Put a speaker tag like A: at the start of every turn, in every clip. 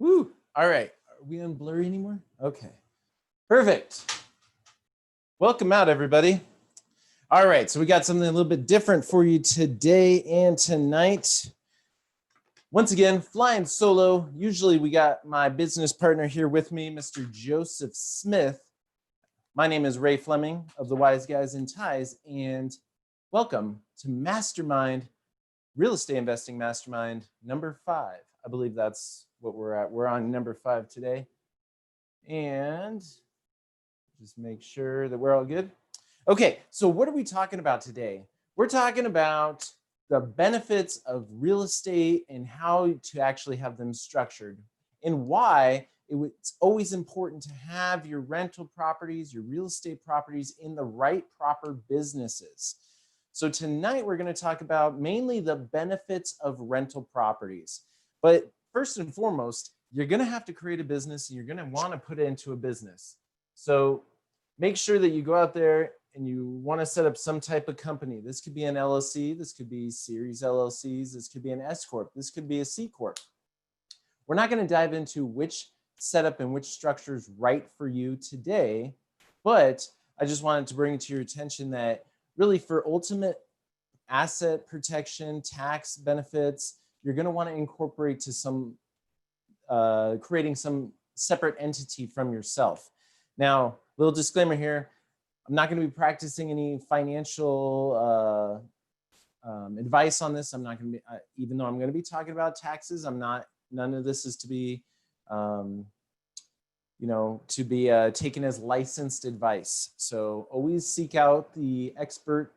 A: Woo. All right. Are we on blurry anymore? Okay. Perfect. Welcome out, everybody. All right. So we got something a little bit different for you today and tonight. Once again, flying solo. Usually we got my business partner here with me, Mr. Joseph Smith. My name is Ray Fleming of the Wise Guys in Ties, and welcome to Mastermind, Real Estate Investing Mastermind number 5. I believe that's what we're at. We're on number 5 today. And just make sure that we're all good. Okay, so what are we talking about today? We're talking about the benefits of real estate and how to actually have them structured, and why it's always important to have your rental properties, your real estate properties in the right proper businesses. So tonight we're going to talk about mainly the benefits of rental properties. But first and foremost, you're going to have to create a business and you're going to want to put it into a business. So make sure that you go out there and you want to set up some type of company. This could be an LLC, this could be series LLCs, this could be an S Corp, this could be a C Corp. We're not going to dive into which setup and which structure is right for you today, but I just wanted to bring it to your attention that really for ultimate asset protection, tax benefits, you're going to want to incorporate to some, creating some separate entity from yourself. Now, little disclaimer here, I'm not going to be practicing any financial advice on this. I'm not going to be, even though I'm going to be talking about taxes, none of this is to be, taken as licensed advice. So always seek out the expert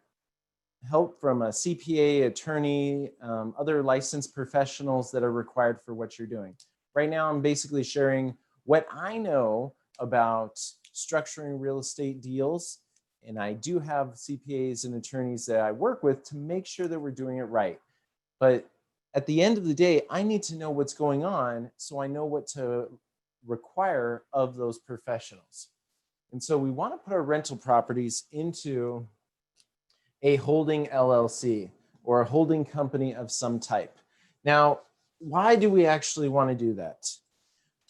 A: help from a CPA, attorney, other licensed professionals that are required for what you're doing. Right now, I'm basically sharing what I know about structuring real estate deals. And I do have CPAs and attorneys that I work with to make sure that we're doing it right. But at the end of the day, I need to know what's going on so I know what to require of those professionals. And so we want to put our rental properties into a holding LLC or a holding company of some type. Now, why do we actually want to do that?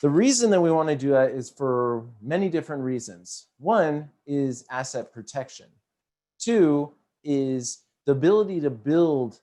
A: The reason that we want to do that is for many different reasons. One is asset protection. 2 is the ability to build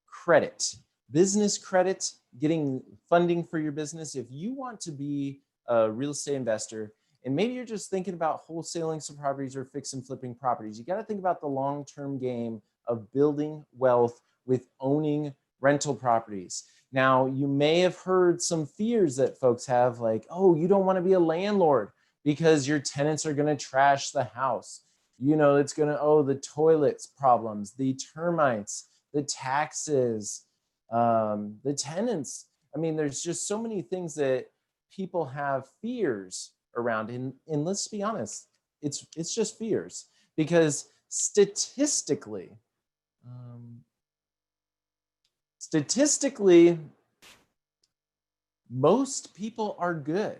A: credit, business credit, getting funding for your business. If you want to be a real estate investor, and maybe you're just thinking about wholesaling some properties or fix and flipping properties, you got to think about the long-term game of building wealth with owning rental properties. Now, you may have heard some fears that folks have, like, oh, you don't want to be a landlord because your tenants are going to trash the house. You know, it's going to, the toilets problems, the termites, the taxes, the tenants. I mean, there's just so many things that people have fears around. And let's be honest, it's just fears, because statistically, most people are good.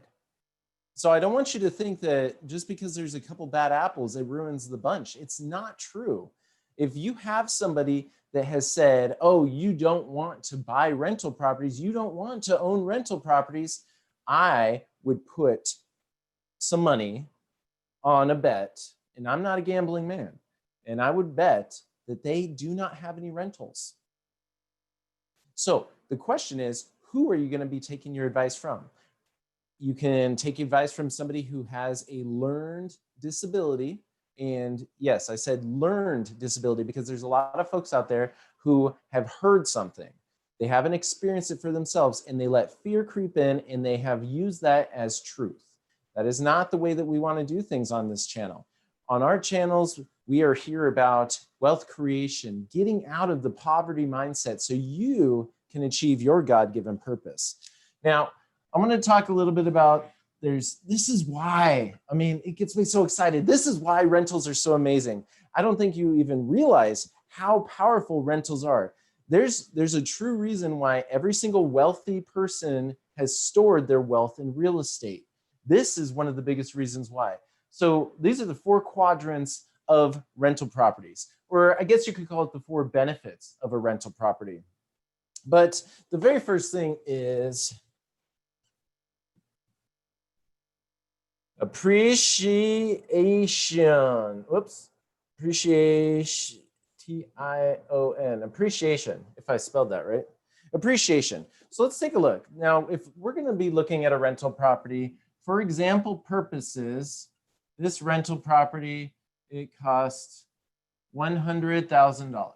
A: So I don't want you to think that just because there's a couple bad apples, it ruins the bunch. It's not true. If you have somebody that has said, oh, you don't want to buy rental properties, you don't want to own rental properties, I would put some money on a bet, and I'm not a gambling man, and I would bet that they do not have any rentals. So the question is, who are you going to be taking your advice from? You can take advice from somebody who has a learned disability. And yes, I said learned disability because there's a lot of folks out there who have heard something. They haven't experienced it for themselves, and they let fear creep in, and they have used that as truth. That is not the way that we want to do things on this channel. On our channels, we are here about wealth creation, getting out of the poverty mindset so you can achieve your God-given purpose. Now, I'm going to talk a little bit about this is why, I mean, it gets me so excited. This is why rentals are so amazing. I don't think you even realize how powerful rentals are. There's a true reason why every single wealthy person has stored their wealth in real estate. This is one of the biggest reasons why. So these are the 4 quadrants of rental properties, or I guess you could call it the 4 benefits of a rental property. But the very first thing is Appreciation. Whoops. Appreciation. T-I-O-N. Appreciation, if I spelled that right. Appreciation. So let's take a look. Now, if we're going to be looking at a rental property, for example purposes, this rental property, it costs $100,000.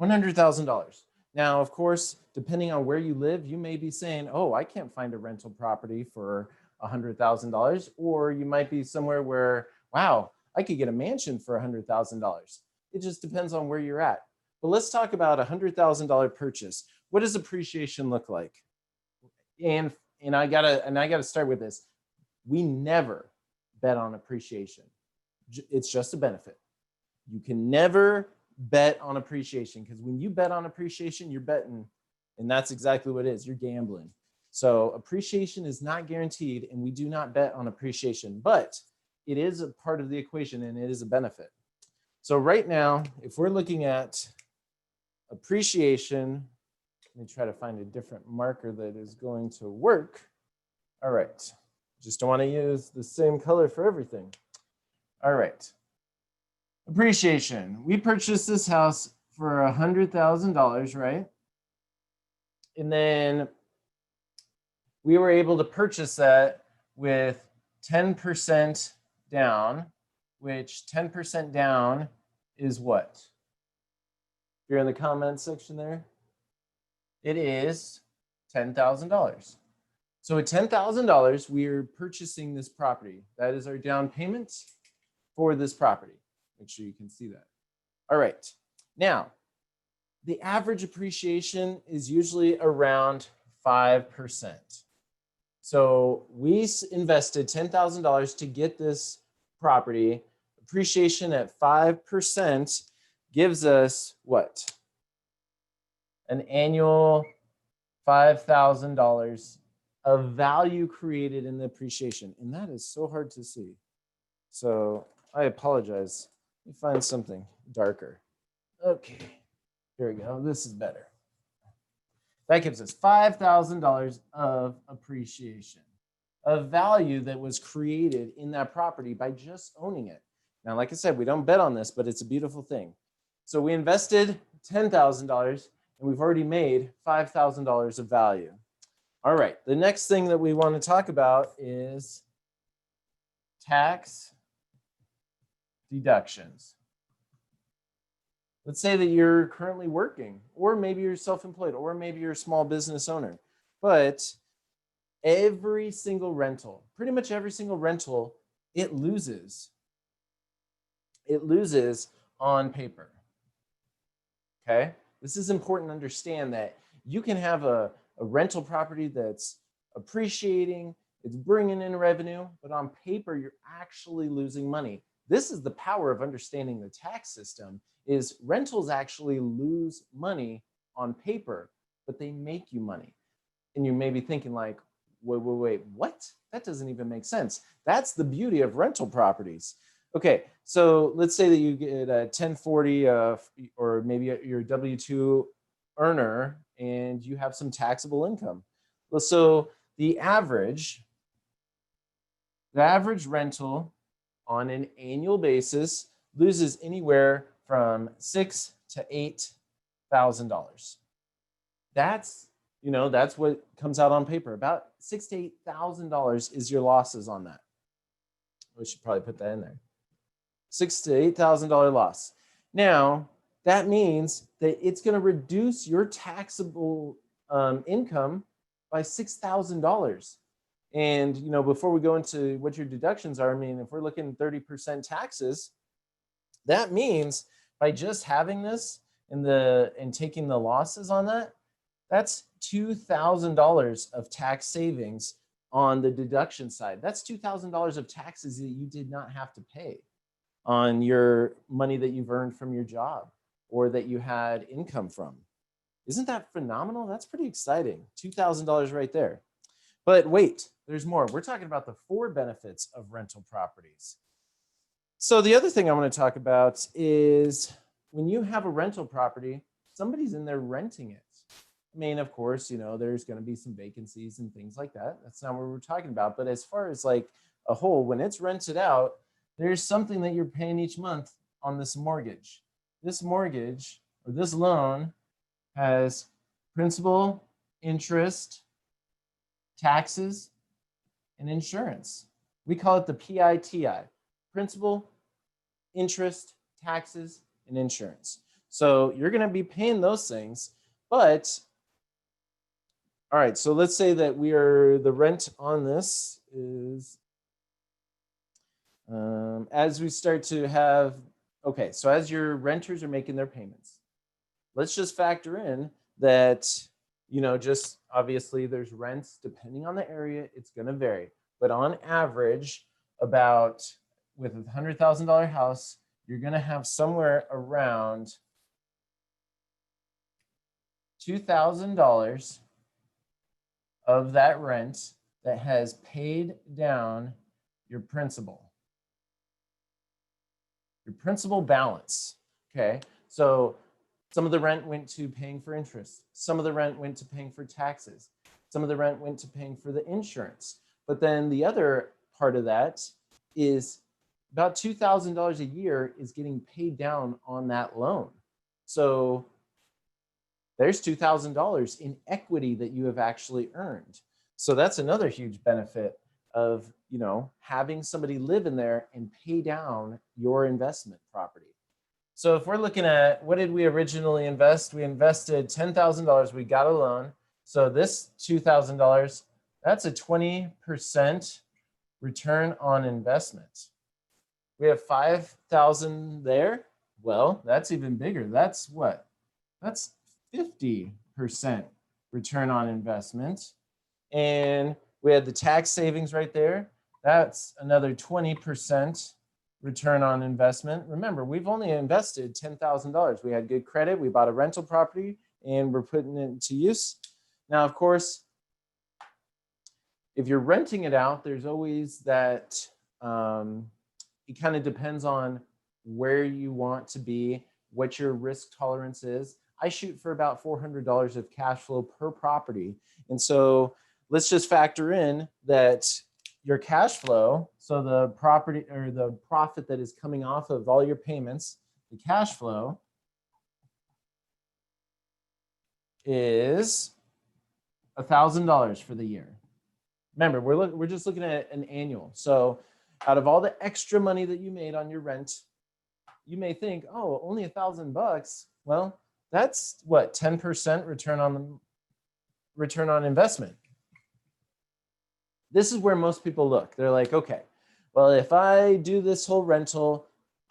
A: $100,000. Now, of course, depending on where you live, you may be saying, oh, I can't find a rental property for $100,000. Or you might be somewhere where, wow, I could get a mansion for $100,000. It just depends on where you're at. But let's talk about a $100,000 purchase. What does appreciation look like? And I gotta start with this. We never bet on appreciation. It's just a benefit. You can never bet on appreciation, because when you bet on appreciation, you're betting, and that's exactly what it is. You're gambling. So appreciation is not guaranteed, and we do not bet on appreciation, but it is a part of the equation and it is a benefit. So right now, if we're looking at appreciation, let me try to find a different marker that is going to work. All right, just don't want to use the same color for everything. All right. Appreciation. We purchased this house for $100,000, right? And then we were able to purchase that with 10% down, which 10% down is what? If you're in the comments section there, it is $10,000. So at $10,000, we're purchasing this property. That is our down payment for this property. Make sure you can see that. All right. Now, the average appreciation is usually around 5%. So we invested $10,000 to get this property. Appreciation at 5% gives us what? An annual $5,000 of value created in the appreciation. And that is so hard to see. So I apologize. Let me find something darker. Okay, here we go. This is better. That gives us $5,000 of appreciation, of value that was created in that property by just owning it. Now, like I said, we don't bet on this, but it's a beautiful thing. So we invested $10,000 and we've already made $5,000 of value. All right, the next thing that we want to talk about is tax deductions. Let's say that you're currently working, or maybe you're self-employed, or maybe you're a small business owner. But every single rental, pretty much every single rental, it loses. It loses on paper. Okay? This is important to understand, that you can have a rental property that's appreciating, it's bringing in revenue, but on paper, you're actually losing money. This is the power of understanding the tax system, is rentals actually lose money on paper, but they make you money. And you may be thinking like, wait, what? That doesn't even make sense. That's the beauty of rental properties. Okay, so let's say that you get a 1040 or maybe you're a W-2 earner and you have some taxable income. Well, so the average rental on an annual basis loses anywhere from $6,000 to $8,000. That's what comes out on paper. About $6,000 to $8,000 is your losses on that. We should probably put that in there. $6,000 to $8,000 loss. Now, that means that it's going to reduce your taxable income by $6,000. And before we go into what your deductions are, I mean, if we're looking at 30% taxes, that means by just having this and taking the losses on that, that's $2,000 of tax savings on the deduction side. That's $2,000 of taxes that you did not have to pay on your money that you've earned from your job or that you had income from. Isn't that phenomenal? That's pretty exciting. $2,000 right there. But wait, there's more. We're talking about the 4 benefits of rental properties. So the other thing I want to talk about is when you have a rental property, somebody's in there renting it. I mean, of course, you know, there's going to be some vacancies and things like that. That's not what we're talking about. But as far as like a whole, when it's rented out, there's something that you're paying each month on this mortgage. This mortgage or this loan has principal, interest, taxes, and insurance. We call it the PITI, principal, interest, taxes, and insurance. So you're going to be paying those things, but all right, so let's say that the rent on this is, as we start to have, okay, so as your renters are making their payments, let's just factor in that, you know, just obviously there's rents depending on the area, it's going to vary. But on average, about with a $100,000 house, you're going to have somewhere around $2,000 of that rent that has paid down your principal balance. Okay, so some of the rent went to paying for interest, some of the rent went to paying for taxes, some of the rent went to paying for the insurance. But then the other part of that is about $2,000 a year is getting paid down on that loan. So there's $2,000 in equity that you have actually earned. So that's another huge benefit of, you know, having somebody live in there and pay down your investment property. So if we're looking at what did we originally invest? We invested $10,000, we got a loan. So this $2,000, that's a 20% return on investment. We have 5,000 there. Well, that's even bigger. That's what? That's 50% return on investment. And we had the tax savings right there. That's another 20% return on investment. Remember, we've only invested $10,000. We had good credit. We bought a rental property and we're putting it into use. Now, of course, if you're renting it out, there's always that, it kind of depends on where you want to be, what your risk tolerance is. I shoot for about $400 of cash flow per property. And so let's just factor in that your cash flow, so the property or the profit that is coming off of all your payments, the cash flow is $1,000 for the year. Remember, we're just looking at an annual. So out of all the extra money that you made on your rent, you may think, oh, only $1,000. Well, that's what, 10% return on investment. This is where most people look. They're like, okay, well, if I do this whole rental,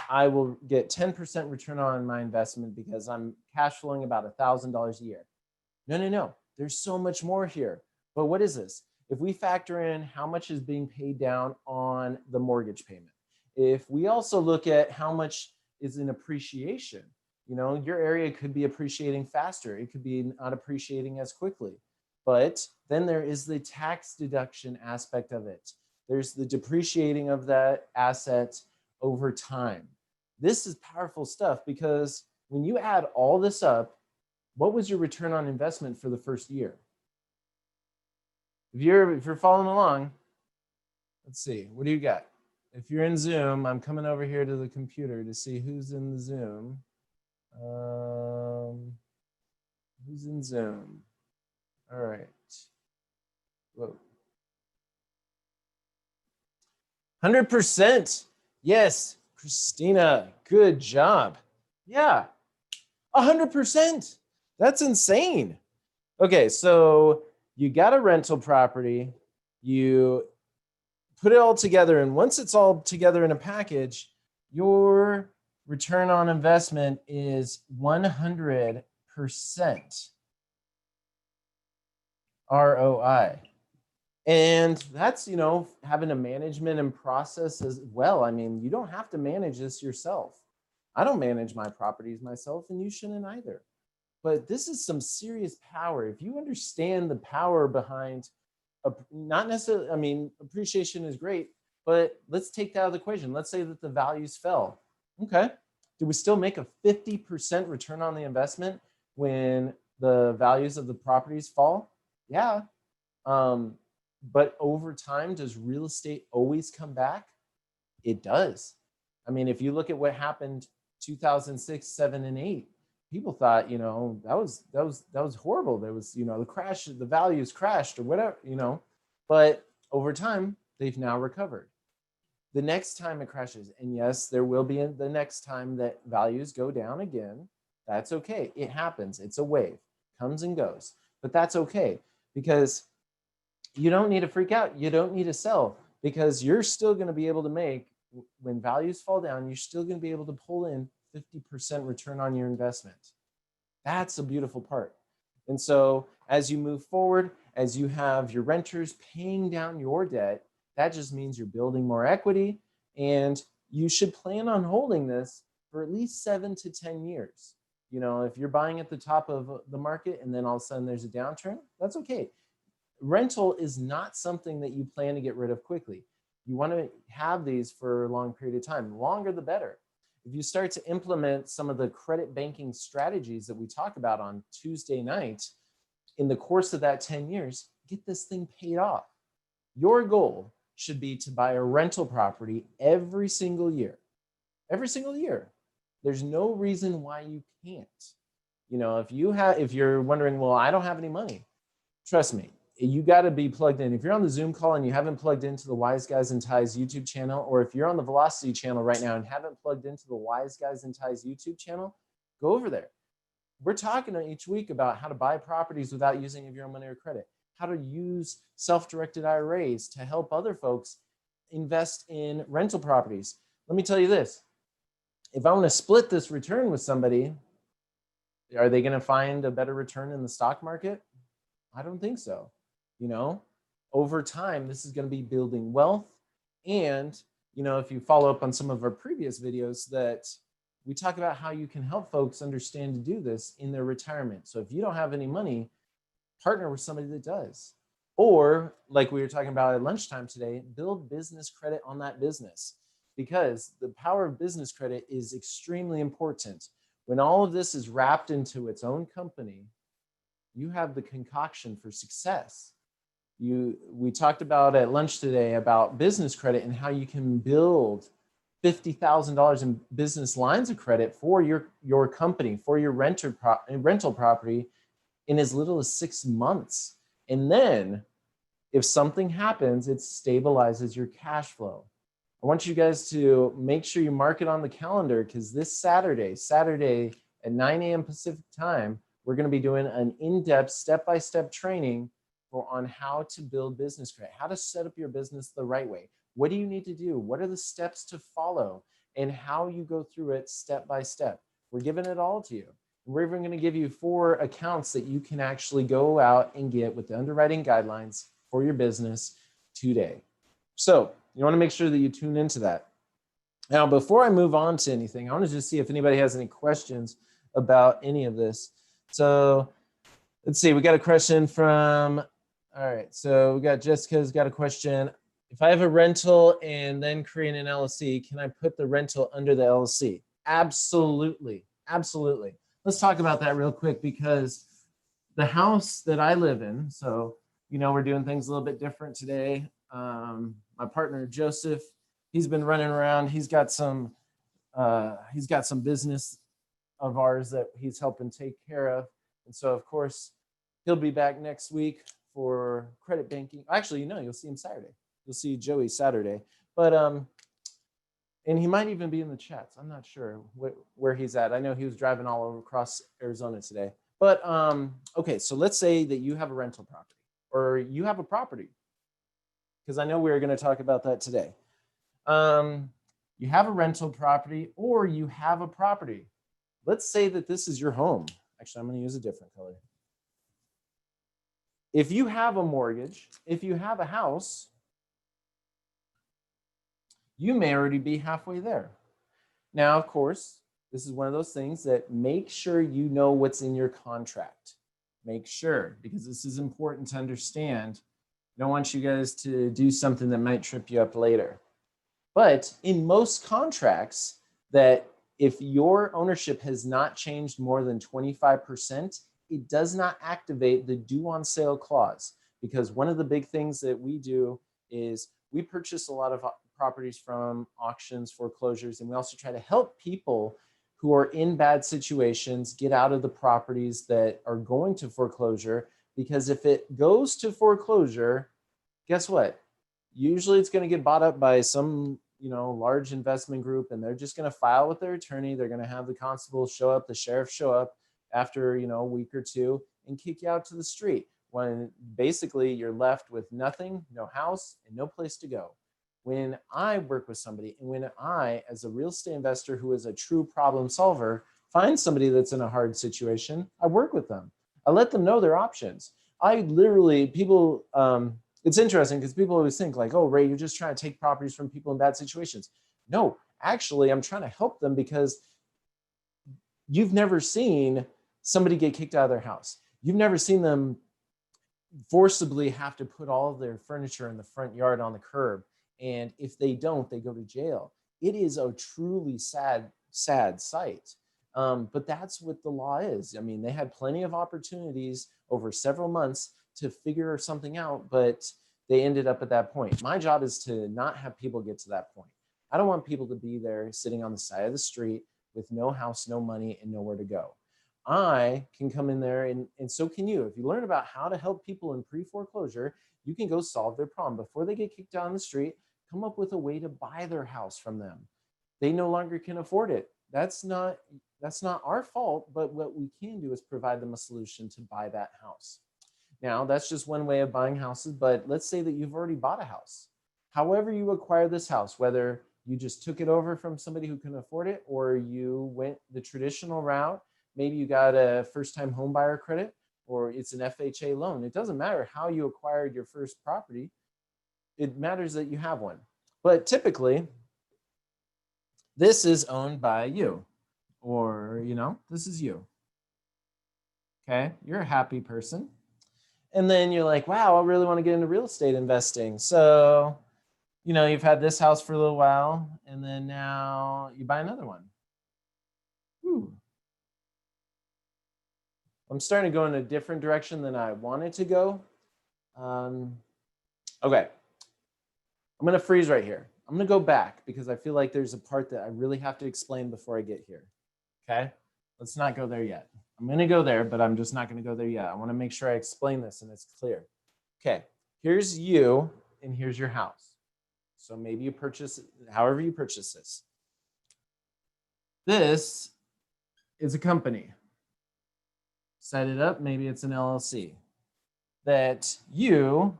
A: I will get 10% return on my investment because I'm cash flowing about $1,000 a year. No. There's so much more here. But what is this? If we factor in how much is being paid down on the mortgage payment, if we also look at how much is in appreciation, you know, your area could be appreciating faster. It could be not appreciating as quickly. But then there is the tax deduction aspect of it. There's the depreciating of that asset over time. This is powerful stuff because when you add all this up, what was your return on investment for the first year? If you're following along, let's see, what do you got? If you're in Zoom, I'm coming over here to the computer to see who's in the Zoom. Who's in Zoom? All right. Whoa. 100%. Yes, Christina, good job. Yeah, 100%. That's insane. Okay, so you got a rental property, you put it all together, and once it's all together in a package, your return on investment is 100% ROI. And that's, you know, having a management and process as well. I mean, you don't have to manage this yourself. I don't manage my properties myself, and you shouldn't either. But this is some serious power. If you understand the power behind, not necessarily, I mean, appreciation is great, but let's take that out of the equation. Let's say that the values fell. Okay. Do we still make a 50% return on the investment when the values of the properties fall? Yeah. But over time, does real estate always come back? It does. I mean, if you look at what happened 2006, 7, and 8, people thought, you know, that was horrible. There was, you know, the crash, the values crashed or whatever, you know, but over time, they've now recovered. The next time it crashes, and yes, there will be the next time that values go down again. That's okay. It happens. It's a wave, comes and goes, but that's okay because you don't need to freak out. You don't need to sell because you're still going to be able to make, when values fall down, you're still going to be able to pull in 50% return on your investment. That's a beautiful part. And so as you move forward, as you have your renters paying down your debt, that just means you're building more equity, and you should plan on holding this for at least 7 to 10 years. You know, if you're buying at the top of the market and then all of a sudden there's a downturn, that's okay. Rental is not something that you plan to get rid of quickly. You want to have these for a long period of time. The longer, the better. If you start to implement some of the credit banking strategies that we talk about on Tuesday night, in the course of that 10 years, get this thing paid off. Your goal should be to buy a rental property every single year. Every single year. There's no reason why you can't. You know, if you're wondering, well, I don't have any money, trust me, you got to be plugged in. If you're on the Zoom call and you haven't plugged into the Wise Guys and Ties YouTube channel, or if you're on the Velocity channel right now and haven't plugged into the Wise Guys and Ties YouTube channel, go over there. We're talking each week about how to buy properties without using of your own money or credit, how to use self-directed IRAs to help other folks invest in rental properties. Let me tell you this. If I want to split this return with somebody, are they going to find a better return in the stock market? I don't think so. You know, over time, this is going to be building wealth. And, you know, if you follow up on some of our previous videos, that we talk about how you can help folks understand to do this in their retirement. So if you don't have any money, partner with somebody that does. Or like we were talking about at lunchtime today, build business credit on that business, because the power of business credit is extremely important. When all of this is wrapped into its own company, you have the concoction for success. We talked about at lunch today about business credit and how you can build $50,000 in business lines of credit for your company, for your rental property in as little as 6 months. And then if something happens, it stabilizes your cash flow. I want you guys to make sure you mark it on the calendar, because this Saturday at 9 a.m. Pacific time, we're going to be doing an in-depth step-by-step training on how to build business credit, how to set up your business the right way. What do you need to do? What are the steps to follow, and how you go through it step by step? We're giving it all to you. We're even going to give you 4 accounts that you can actually go out and get with the underwriting guidelines for your business today. So you want to make sure that you tune into that. Now, before I move on to anything, I want to just see if anybody has any questions about any of this. So let's see, we got a question from, all right, so we got Jessica's got a question. If I have a rental and then create an LLC, can I put the rental under the LLC? Absolutely, absolutely. Let's talk about that real quick, because the house that I live in, so, you know, we're doing things a little bit different today. My partner, Joseph, he's been running around. He's got some business of ours that he's helping take care of. And so, of course, he'll be back next week for credit banking. Actually, you know, you'll see him Saturday. You'll see Joey Saturday. But, and he might even be in the chats. I'm not sure where he's at. I know he was driving all over across Arizona today. But, okay, so let's say that you have a rental property, or you have a property, because I know we're going to talk about that today. You have a rental property, or you have a property. Let's say that this is your home. Actually, I'm going to use a different color. If you have a mortgage, if you have a house, you may already be halfway there. Now, of course, this is one of those things that make sure you know what's in your contract. Make sure, because this is important to understand. I don't want you guys to do something that might trip you up later. But in most contracts, that if your ownership has not changed more than 25%, it does not activate the due on sale clause, because one of the big things that we do is we purchase a lot of properties from auctions, foreclosures, and we also try to help people who are in bad situations get out of the properties that are going to foreclosure. Because if it goes to foreclosure, guess what? Usually it's going to get bought up by some, large investment group, and they're just going to file with their attorney. They're going to have the constable show up, the sheriff show up after, a week or two and kick you out to the street, when basically you're left with nothing, no house, and no place to go. When I work with somebody, and when I, as a real estate investor who is a true problem solver, find somebody that's in a hard situation, I work with them. I let them know their options. It's interesting because people always think like, oh, Ray, you're just trying to take properties from people in bad situations. No, actually, I'm trying to help them, because you've never seen somebody get kicked out of their house. You've never seen them forcibly have to put all of their furniture in the front yard on the curb. And if they don't, they go to jail. It is a truly sad sight. But that's what the law is. I mean, they had plenty of opportunities over several months to figure something out, but they ended up at that point. My job is to not have people get to that point. I don't want people to be there sitting on the side of the street with no house, no money, and nowhere to go. I can come in there, and so can you. If you learn about how to help people in pre-foreclosure, you can go solve their problem. Before they get kicked out on the street, come up with a way to buy their house from them. They no longer can afford it. That's not our fault, but what we can do is provide them a solution to buy that house. Now, that's just one way of buying houses, but let's say that you've already bought a house. However you acquire this house, whether you just took it over from somebody who couldn't afford it, or you went the traditional route, maybe you got a first-time home buyer credit, or it's an FHA loan. It doesn't matter how you acquired your first property. It matters that you have one. But typically, this is owned by you, or, this is you. Okay, you're a happy person. And then you're like, wow, I really want to get into real estate investing. So, you've had this house for a little while, and then now you buy another one. Whew. I'm starting to go in a different direction than I wanted to go. Okay. I'm going to freeze right here. I'm going to go back because I feel like there's a part that I really have to explain before I get here. Okay? Let's not go there yet. I'm going to go there, but I'm just not going to go there yet. I want to make sure I explain this and it's clear. Okay, here's you and here's your house. So maybe you purchase, however you purchase this. This is a company. Set it up, maybe it's an LLC that you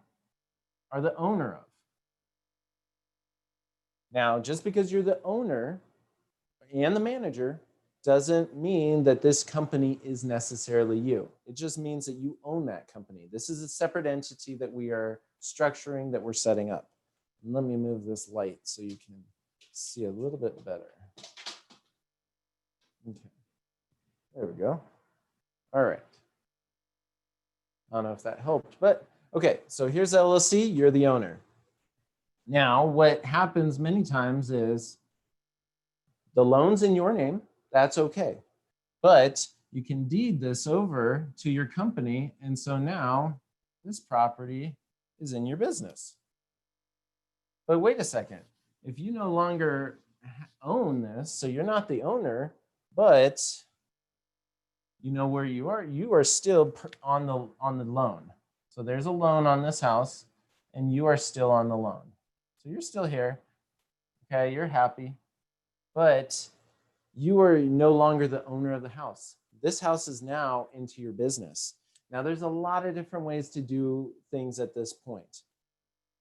A: are the owner of. Now, just because you're the owner and the manager doesn't mean that this company is necessarily you. It just means that you own that company. This is a separate entity that we are structuring, that we're setting up. And let me move this light so you can see a little bit better. Okay, there we go. All right. I don't know if that helped, but okay, so here's LLC, you're the owner. Now, what happens many times is the loan's in your name, that's okay. But you can deed this over to your company, and so now this property is in your business. But wait a second, if you no longer own this, so you're not the owner, but you know where you are still on the loan. So there's a loan on this house, and you are still on the loan. So you're still here, okay, you're happy, but you are no longer the owner of the house. This house is now into your business. Now, there's a lot of different ways to do things at this point.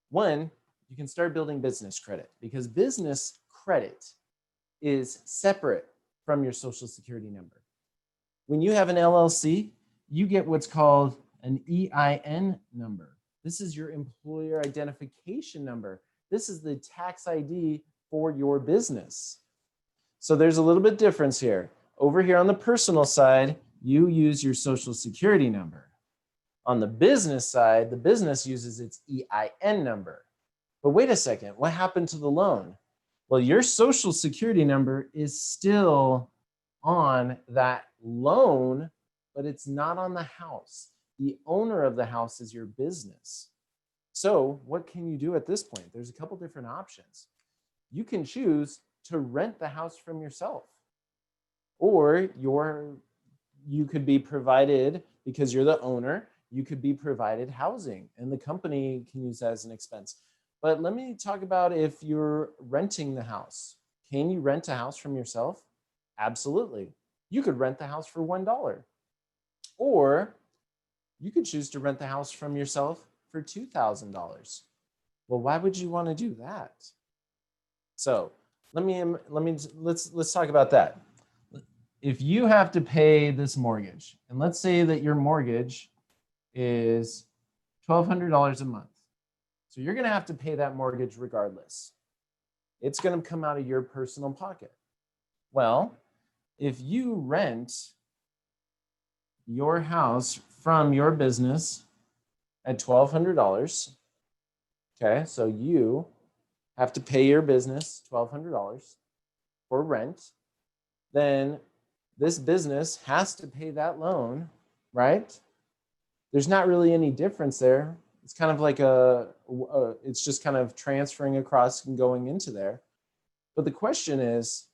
A: One, you can start building business credit, because business credit is separate from your Social Security number. When you have an LLC, you get what's called an EIN number. This is your employer identification number. This is the tax ID for your business. So there's a little bit difference here. Over here on the personal side, you use your Social Security number. On the business side, the business uses its EIN number. But wait a second, what happened to the loan? Well, your Social Security number is still on that loan, but it's not on the house. The owner of the house is your business. So what can you do at this point? There's a couple different options. You can choose to rent the house from yourself, or you could be provided, because you're the owner, you could be provided housing and the company can use that as an expense. But let me talk about if you're renting the house. Can you rent a house from yourself? Absolutely. You could rent the house for $1. Or you could choose to rent the house from yourself for $2,000. Well, why would you want to do that? So let's talk about that. If you have to pay this mortgage, and let's say that your mortgage is $1,200 a month. So you're going to have to pay that mortgage regardless. It's going to come out of your personal pocket. Well, if you rent your house from your business at $1,200, okay, so you have to pay your business $1,200 for rent, then this business has to pay that loan, right? There's not really any difference there. It's kind of like it's just kind of transferring across and going into there. But the question is,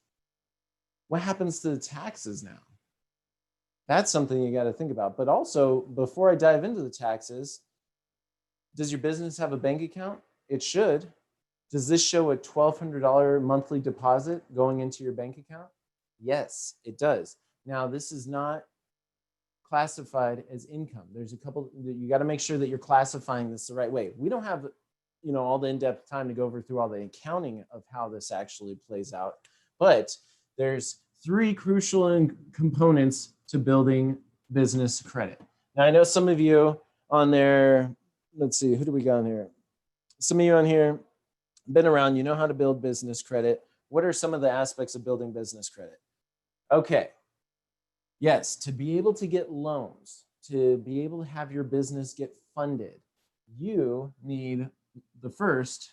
A: what happens to the taxes now? That's something you got to think about. But also, before I dive into the taxes, does your business have a bank account? It should. Does this show a $1,200 monthly deposit going into your bank account? Yes, it does. Now, this is not classified as income. There's a couple, you got to make sure that you're classifying this the right way. We don't have, all the in-depth time to go over through all the accounting of how this actually plays out. But there's 3 crucial components to building business credit. Now, I know some of you on there, let's see, who do we got on here? Some of you on here been around, you know how to build business credit. What are some of the aspects of building business credit? Okay. Yes, to be able to get loans, to be able to have your business get funded, you need the first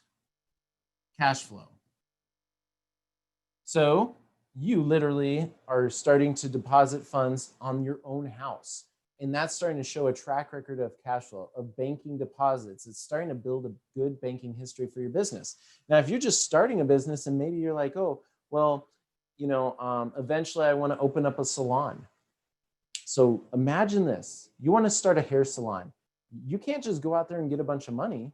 A: cash flow. So you literally are starting to deposit funds on your own house. And that's starting to show a track record of cash flow, of banking deposits. It's starting to build a good banking history for your business. Now, if you're just starting a business and maybe you're like, oh, well, eventually I want to open up a salon. So imagine this. You want to start a hair salon. You can't just go out there and get a bunch of money.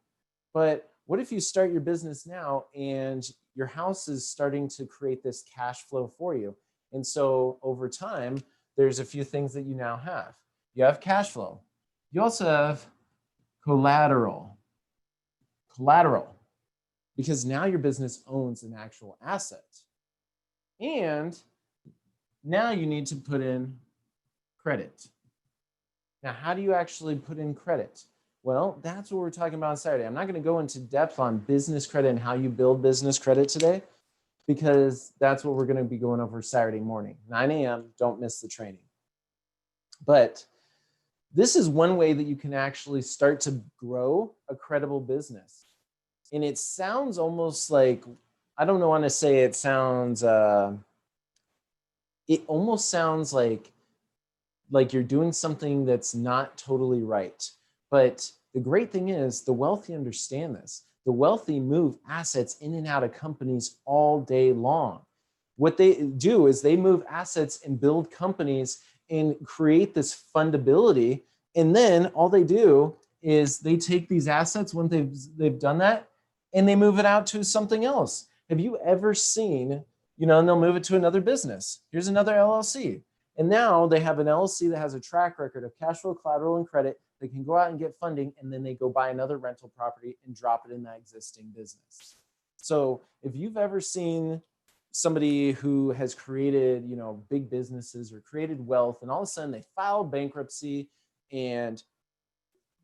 A: But what if you start your business now and your house is starting to create this cash flow for you? And so over time, there's a few things that you now have. You have cash flow. You also have collateral. Because now your business owns an actual asset. And now you need to put in credit. Now, how do you actually put in credit? Well, that's what we're talking about on Saturday. I'm not going to go into depth on business credit and how you build business credit today, because that's what we're going to be going over Saturday morning, 9 a.m. Don't miss the training. But this is one way that you can actually start to grow a credible business. And it sounds almost like, I don't want to say it sounds, it almost sounds like you're doing something that's not totally right. But the great thing is the wealthy understand this. The wealthy move assets in and out of companies all day long. What they do is they move assets and build companies and create this fundability. And then all they do is they take these assets when they've done that and they move it out to something else. Have you ever seen, and they'll move it to another business. Here's another LLC. And now they have an LLC that has a track record of cash flow, collateral, and credit. They can go out and get funding, and then they go buy another rental property and drop it in that existing business. So if you've ever seen somebody who has created, big businesses or created wealth, and all of a sudden they filed bankruptcy, and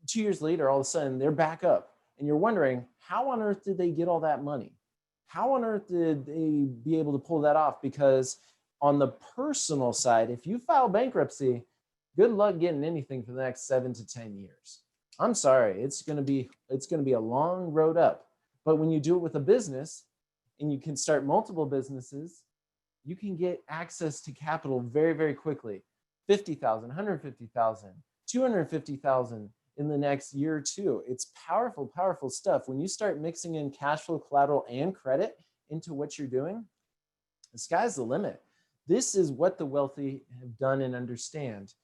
A: 2 years later, all of a sudden they're back up, and you're wondering, how on earth did they get all that money? How on earth did they be able to pull that off? Because on the personal side, if you file bankruptcy, good luck getting anything for the next 7 to 10 years. I'm sorry, it's going to be a long road up. But when you do it with a business and you can start multiple businesses, you can get access to capital very, very quickly. 50,000, 150,000, 250,000 in the next year or two. It's powerful, powerful stuff. When you start mixing in cash flow, collateral, and credit into what you're doing, the sky's the limit. This is what the wealthy have done and understand.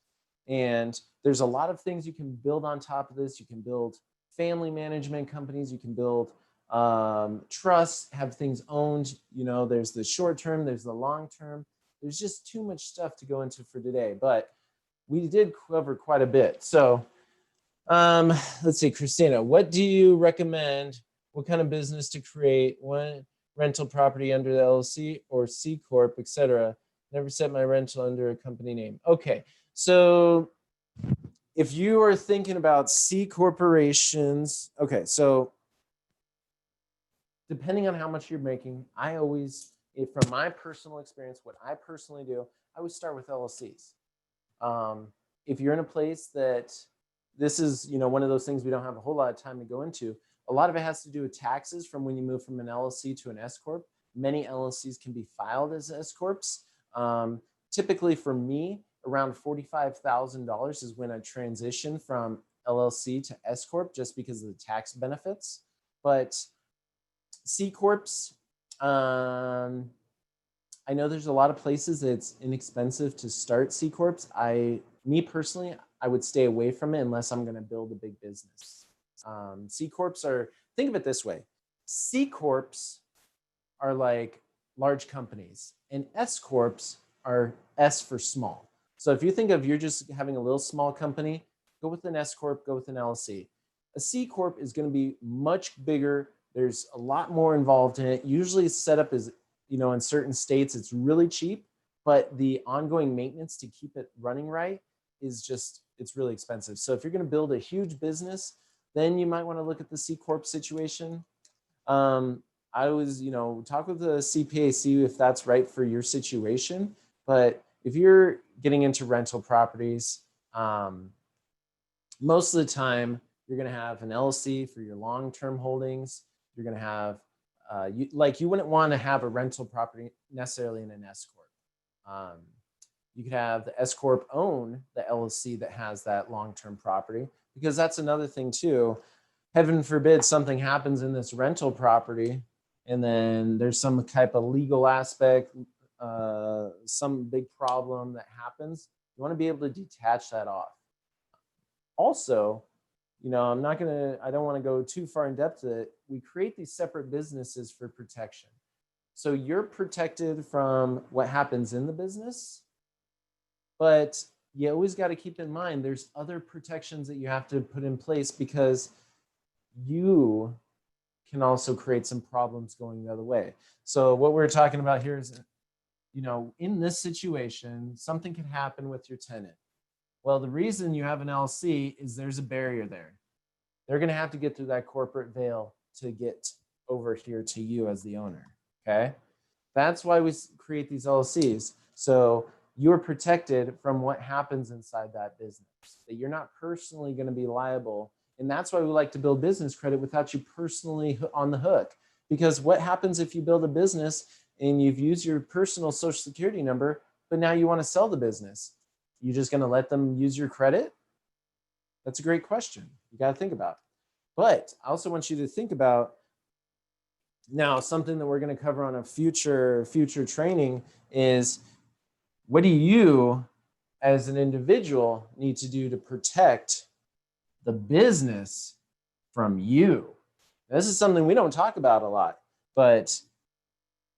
A: And there's a lot of things you can build on top of this. You can build family management companies. You can build trusts, have things owned. You know, there's the short term, there's the long term. There's just too much stuff to go into for today, but we did cover quite a bit. So let's see, Christina, what do you recommend? What kind of business to create? One rental property under the LLC or C Corp, etc. Never set my rental under a company name. Okay, so if you are thinking about C corporations, okay, so depending on how much you're making, I always, from my personal experience, what I personally do, I always start with LLCs. If you're in a place that this is, you know, one of those things we don't have a whole lot of time to go into, a lot of it has to do with taxes from when you move from an LLC to an S Corp. Many LLCs can be filed as S Corps. Typically for me, around $45,000 is when I transition from LLC to S Corp just because of the tax benefits. But C Corps, I know there's a lot of places that it's inexpensive to start C Corps. Me personally, I would stay away from it unless I'm going to build a big business. C Corps are, think of it this way. C Corps are like large companies and S Corps are S for small. So if you think of you're just having a little small company, go with an S Corp, go with an LLC. A C Corp is going to be much bigger. There's a lot more involved in it. Usually setup is, you know, in certain states, it's really cheap, but the ongoing maintenance to keep it running right is just, it's really expensive. So if you're going to build a huge business, then you might want to look at the C Corp situation. I always, you know, talk with the CPA, see if that's right for your situation. But if you're getting into rental properties, most of the time you're going to have an LLC for your long-term holdings. You're going to have, you wouldn't want to have a rental property necessarily in an S Corp. You could have the S Corp own the LLC that has that long-term property, because that's another thing too. Heaven forbid something happens in this rental property and then there's some type of legal aspect, some big problem that happens. You want to be able to detach that off. Also, you know, I don't want to go too far in depth to it. We create these separate businesses for protection. So you're protected from what happens in the business, but you always got to keep in mind there's other protections that you have to put in place, because you can also create some problems going the other way. So what we're talking about here is, you know, in this situation, something can happen with your tenant. Well, the reason you have an LLC is there's a barrier there. They're going to have to get through that corporate veil to get over here to you as the owner. Okay. That's why we create these LLCs. So you're protected from what happens inside that business, that you're not personally going to be liable. And that's why we like to build business credit without you personally on the hook. Because what happens if you build a business and you've used your personal social security number, but now you want to sell the business? You just going to let them use your credit? That's a great question. You got to think about. But I also want you to think about now something that we're going to cover on a future training is, what do you as an individual need to do to protect the business from you? This is something we don't talk about a lot, but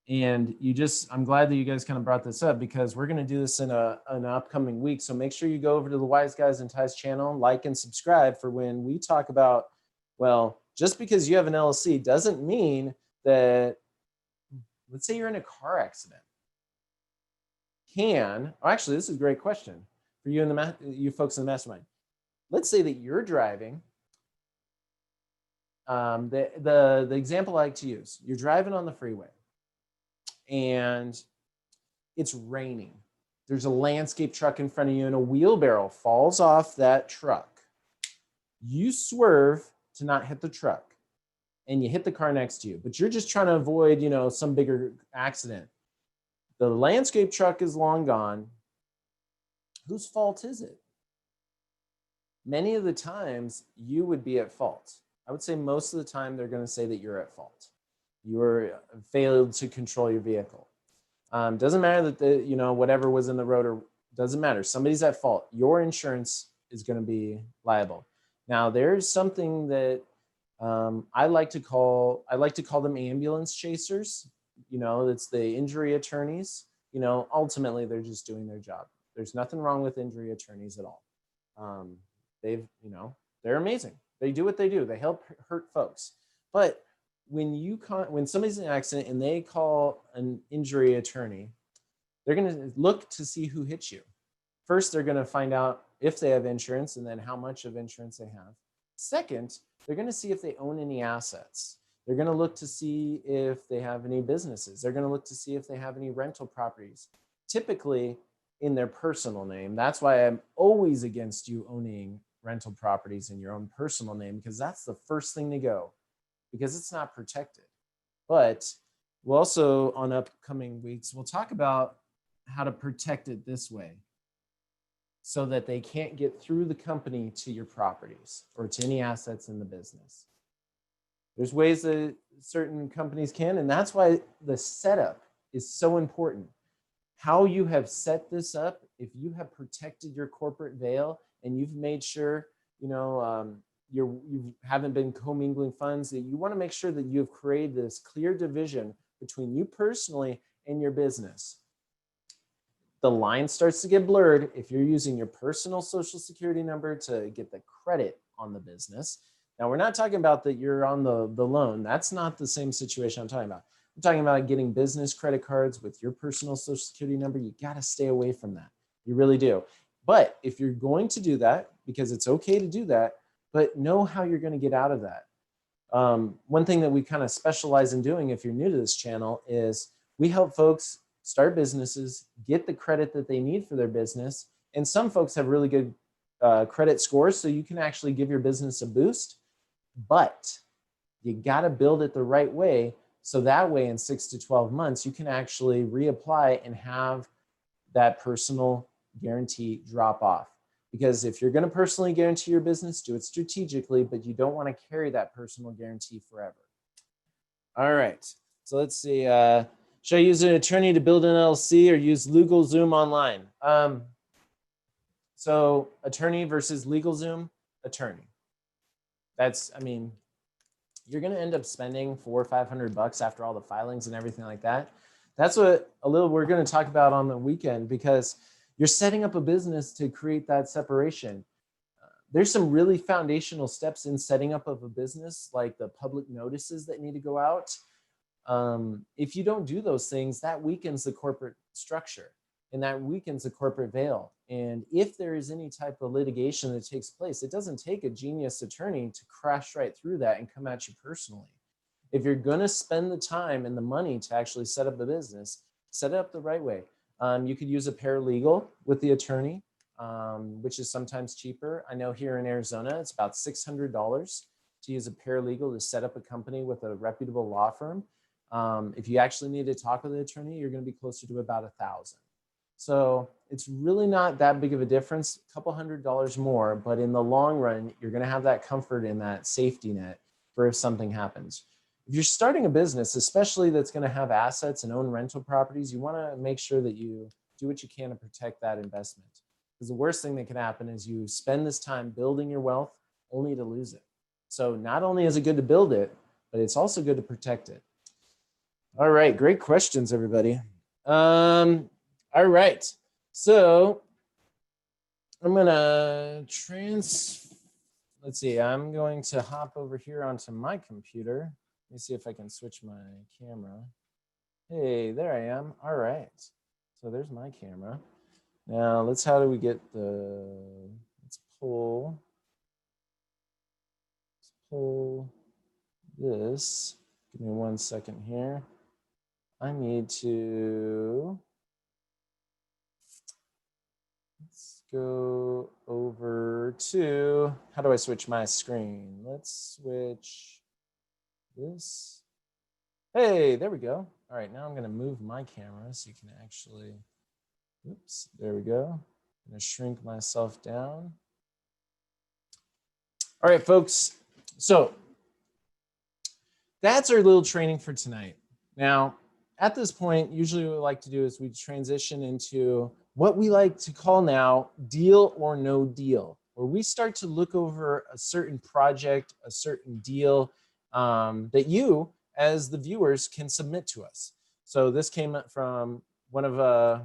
A: I'm glad that you guys kind of brought this up, because we're going to do this in an upcoming week. So make sure you go over to the Wise Guys and Ties channel, like and subscribe for when we talk about, well, just because you have an LLC doesn't mean that, let's say you're in a car accident. Actually, this is a great question for you and you folks in the mastermind. Let's say that you're driving. The example I like to use, you're driving on the freeway and it's raining. There's a landscape truck in front of you and a wheelbarrow falls off that truck. You swerve to not hit the truck and you hit the car next to you, but you're just trying to avoid, you know, some bigger accident. The landscape truck is long gone. whose fault is it? Many of the times you would be at fault. I would say most of the time they're going to say that you're at fault. You failed to control your vehicle. Doesn't matter that whatever was in the road, or doesn't matter. Somebody's at fault. Your insurance is going to be liable. Now, there's something that I like to call them ambulance chasers. It's the injury attorneys. Ultimately they're just doing their job. There's nothing wrong with injury attorneys at all. They're amazing. They do what they do. They help hurt folks. But when somebody's in an accident and they call an injury attorney, they're going to look to see who hit you. First, they're going to find out if they have insurance and then how much of insurance they have. Second, they're going to see if they own any assets. They're going to look to see if they have any businesses. They're going to look to see if they have any rental properties, typically in their personal name. That's why I'm always against you owning rental properties in your own personal name, because that's the first thing to go, because it's not protected. But we'll also, on upcoming weeks, we'll talk about how to protect it this way so that they can't get through the company to your properties or to any assets in the business. There's ways that certain companies can, and that's why the setup is so important. How you have set this up, if you have protected your corporate veil and you've made sure, you haven't been commingling funds, that you want to make sure that you have created this clear division between you personally and your business. The line starts to get blurred if you're using your personal social security number to get the credit on the business. Now, we're not talking about that you're on the loan. That's not the same situation I'm talking about. I'm talking about getting business credit cards with your personal social security number. You got to stay away from that. You really do. But if you're going to do that, because it's okay to do that, but know how you're going to get out of that. One thing that we kind of specialize in doing, if you're new to this channel, is we help folks start businesses, get the credit that they need for their business. And some folks have really good credit scores, so you can actually give your business a boost. But you got to build it the right way, so that way in 6 to 12 months, you can actually reapply and have that personal guarantee drop off. Because if you're going to personally guarantee your business, do it strategically, but you don't want to carry that personal guarantee forever. All right, so let's see. Should I use an attorney to build an LLC or use LegalZoom online? So attorney versus LegalZoom, attorney. You're going to end up spending $400 or $500 after all the filings and everything like that. That's what we're going to talk about on the weekend, because you're setting up a business to create that separation. There's some really foundational steps in setting up of a business, like the public notices that need to go out. If you don't do those things, that weakens the corporate structure and that weakens the corporate veil. And if there is any type of litigation that takes place, it doesn't take a genius attorney to crash right through that and come at you personally. If you're going to spend the time and the money to actually set up the business, set it up the right way. You could use a paralegal with the attorney, which is sometimes cheaper. I know here in Arizona, it's about $600 to use a paralegal to set up a company with a reputable law firm. If you actually need to talk with an attorney, you're going to be closer to about $1,000. So it's really not that big of a difference, a couple $100 more, but in the long run, you're going to have that comfort in that safety net for if something happens. If you're starting a business, especially that's going to have assets and own rental properties, you want to make sure that you do what you can to protect that investment. Because the worst thing that can happen is you spend this time building your wealth only to lose it. So not only is it good to build it, but it's also good to protect it. All right, great questions, everybody. All right, so I'm gonna let's see, I'm going to hop over here onto my computer. Let me see if I can switch my camera. Hey, there I am. All right, so there's my camera. Now how do we get let's pull this. Give me 1 second here. I need to, let's go over to, how do I switch my screen? Let's switch this. Hey, there we go. All right, now I'm gonna move my camera so you can actually, oops, there we go. I'm gonna shrink myself down. All right, folks. So that's our little training for tonight. Now, at this point, usually what we like to do is we transition into what we like to call now deal or no deal, where we start to look over a certain project, a certain deal that you, as the viewers, can submit to us. So this came from one of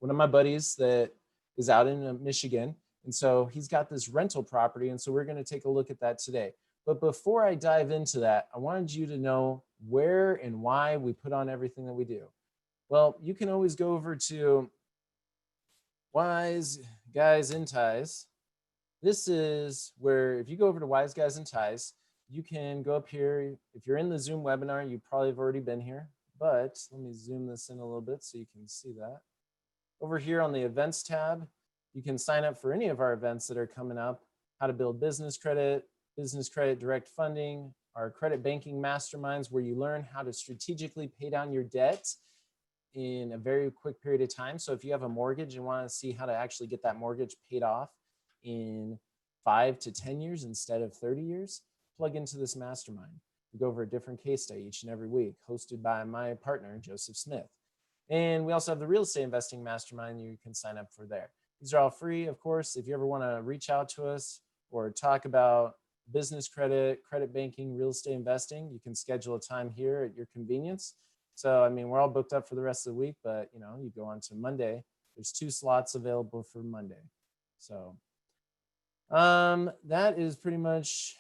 A: my buddies that is out in Michigan. And so he's got this rental property. And so we're going to take a look at that today. But before I dive into that, I wanted you to know where and why we put on everything that we do. Well, you can always go over to Wise Guys in Ties. This is where if you go over to Wise Guys in Ties, you can go up here. If you're in the Zoom webinar, you probably have already been here. But let me zoom this in a little bit so you can see that. Over here on the events tab, you can sign up for any of our events that are coming up, how to build business credit direct funding, our credit banking masterminds where you learn how to strategically pay down your debt in a very quick period of time. So if you have a mortgage and want to see how to actually get that mortgage paid off in 5 to 10 years instead of 30 years, plug into this mastermind. We go over a different case study each and every week, hosted by my partner, Joseph Smith. And we also have the real estate investing mastermind you can sign up for there. These are all free, of course. If you ever want to reach out to us or talk about business credit, credit banking, real estate investing, you can schedule a time here at your convenience. So, I mean, we're all booked up for the rest of the week, but you know, you go on to Monday. There's 2 slots available for Monday. So that is pretty much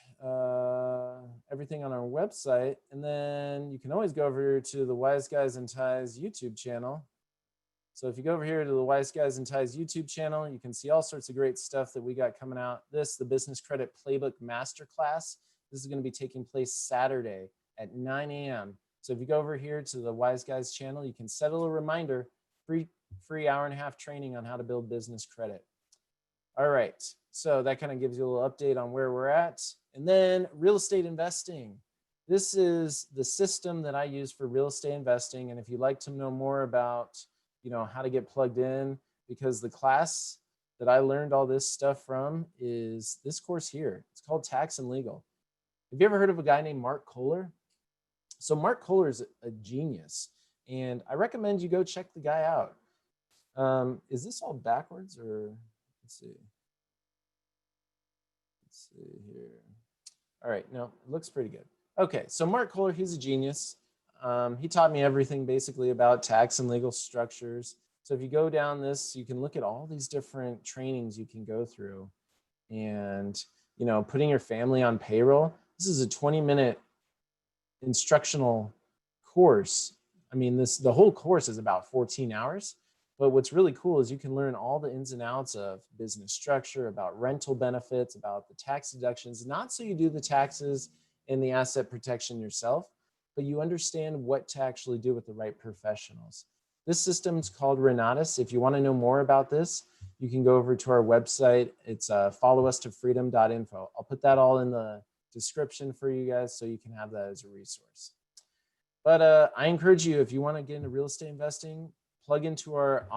A: everything on our website. And then you can always go over to the Wise Guys in Ties YouTube channel. So if you go over here to the Wise Guys in Ties YouTube channel, you can see all sorts of great stuff that we got coming out. The Business Credit Playbook Masterclass. This is going to be taking place Saturday at 9 a.m. So if you go over here to the Wise Guys channel, you can set a little reminder, free hour-and-a-half training on how to build business credit. All right, so that kind of gives you a little update on where we're at. And then real estate investing. This is the system that I use for real estate investing. And if you'd like to know more about how to get plugged in, because the class that I learned all this stuff from is this course here. It's called Tax and Legal. Have you ever heard of a guy named Mark Kohler? So Mark Kohler is a genius, and I recommend you go check the guy out. Is this all backwards, or let's see here. All right, no, it looks pretty good. Okay, so Mark Kohler, he's a genius. He taught me everything basically about tax and legal structures. So if you go down this, you can look at all these different trainings you can go through, and putting your family on payroll. This is a 20-minute instructional course. I mean, the whole course is about 14 hours. But what's really cool is you can learn all the ins and outs of business structure, about rental benefits, about the tax deductions, not so you do the taxes and the asset protection yourself, but you understand what to actually do with the right professionals. This system's called Renatus. If you want to know more about this, you can go over to our website. It's followustofreedom.info. I'll put that all in the description for you guys so you can have that as a resource. But I encourage you, if you want to get into real estate investing, plug into our